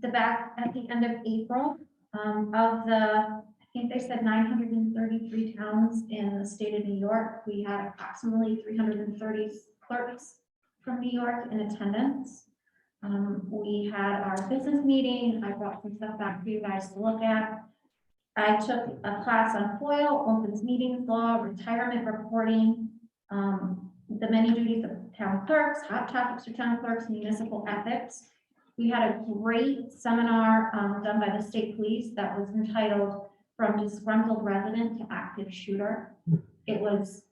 at the end of April. Of the, I think they said 933 towns in the state of New York, we had approximately 330 clerks from New York in attendance. We had our business meeting. I brought some stuff back for you guys to look at. I took a class on FOIL, opens meetings law, retirement reporting, the many duties of town clerks, hot topics for town clerks, municipal ethics. We had a great seminar done by the state police that was entitled From Disgruntled Resident to Active Shooter. It was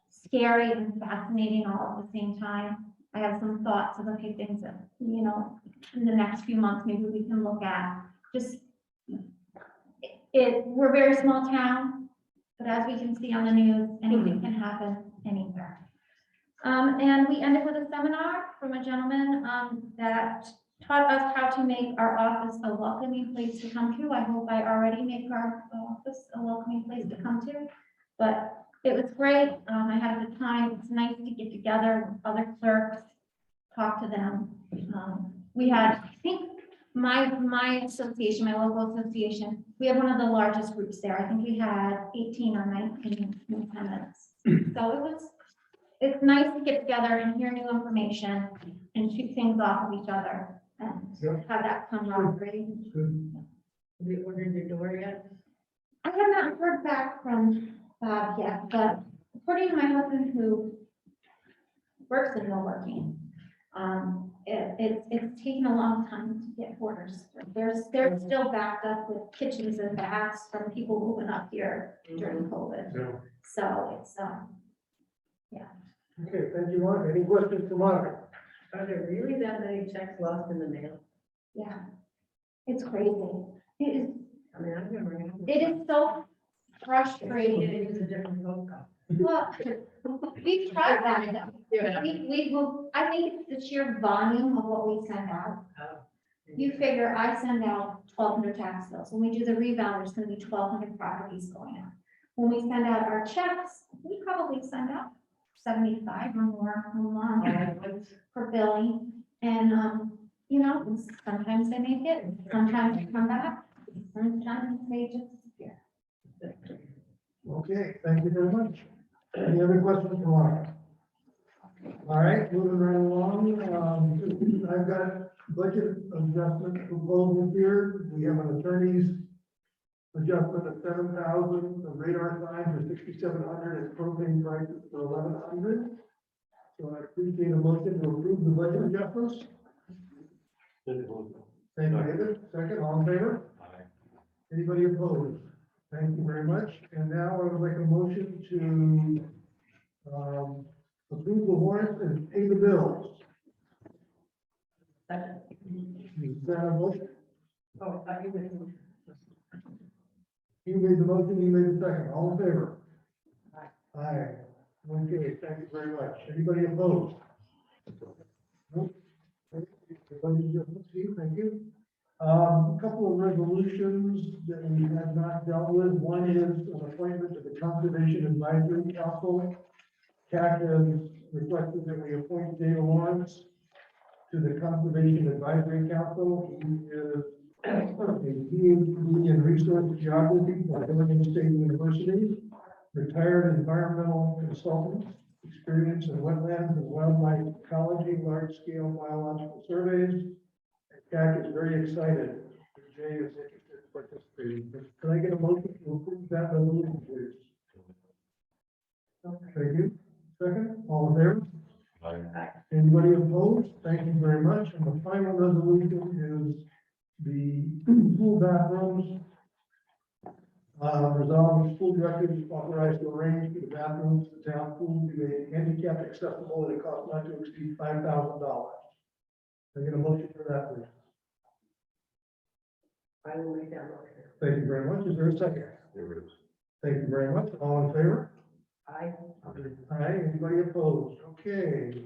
scary and fascinating all at the same time. I have some thoughts of a few things that, you know, in the next few months, maybe we can look at. Just, we're a very small town, but as we can see on the news, anything can happen anywhere. And we ended with a seminar from a gentleman that taught us how to make our office a welcoming place to come to. I hope I already make our office a welcoming place to come to, but it was great. I had a good time. It's nice to get together with other clerks, talk to them. We had, I think, my association, my local association, we had one of the largest groups there. I think we had 18 or 19 in attendance. So it's nice to get together and hear new information and shoot things off of each other and have that camaraderie. Have you ordered your door yet? I have not heard back from Bob yet, but according to my husband who works in woodworking, it's taken a long time to get orders. They're still backed up with kitchens and baths from people moving up here during COVID. So it's, Okay, thank you, Monica. Any questions for Monica? Are there really that many checks lost in the mail? yeah, it's crazy. It is, I mean, I've never had. it is so frustrating. It is a different phone call. Well, we've tried that. Yeah. I think it's the sheer volume of what we send out. You figure I send out 1,200 tax bills. When we do the rebound, there's gonna be 1,200 properties going out. When we send out our checks, we probably send out 75 or more a month for billing. And, you know, sometimes they make it, sometimes they come back, sometimes they just disappear. Okay, thank you very much. Any other questions for Monica? All right, moving right along. I've got budget adjustment proposal here. We have an attorney's adjustment of 7,000, the radar signs are 6,700, and propane prices for 1,100. So I appreciate a motion to approve the budget adjustments. Thank you, David. Second, all in favor? Anybody opposed? Thank you very much. And now I would like a motion to approve the warrants and pay the bills. Second. Is that a motion? Oh, I think it's. You made the motion, you made the second. All in favor? Aye. Okay, thank you very much. Anybody opposed? Nope. Everybody just, thank you. A couple of resolutions that we have not dealt with. One is an appointment to the Conservation Advisory Council. CAC has requested that we appoint Dave Lawrence to the Conservation Advisory Council. He is a PhD in resource geography by Oregon State University, retired environmental consultant, experience in wetlands and wildlife ecology, large-scale biological surveys. CAC is very excited that Jay is interested in participating. Can I get a motion to approve that resolution, please? Thank you. Second, all in favor? Anybody opposed? Thank you very much. And the final resolution is the pool bathrooms. Resolve the school director is authorized to arrange for the bathrooms, the town pool to be handicap accessible at a cost not to exceed $5,000. I get a motion for that, please. I will make that motion. Thank you very much. Is there a second? Thank you very much. All in favor? Aye. Aye. Anybody opposed? Okay.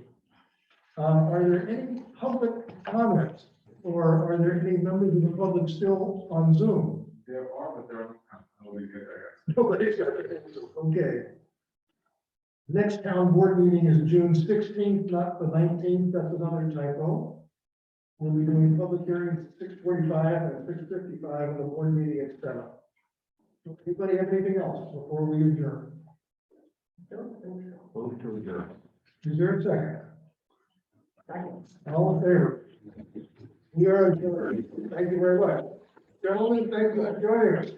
Are there any public comments? Or are there any members of the public still on Zoom? There are, but there are. Nobody's got it. Okay. Next town board meeting is June 16th, not the 19th. That's another typo. We'll be doing public hearings at 6:45 and 6:55 and the board meeting at 7. Anybody have anything else before we adjourn? Don't think so. Move to adjourn. Is there a second? Second. All in favor? We are adjourned. Thank you very much. Gentlemen, thank you for joining us.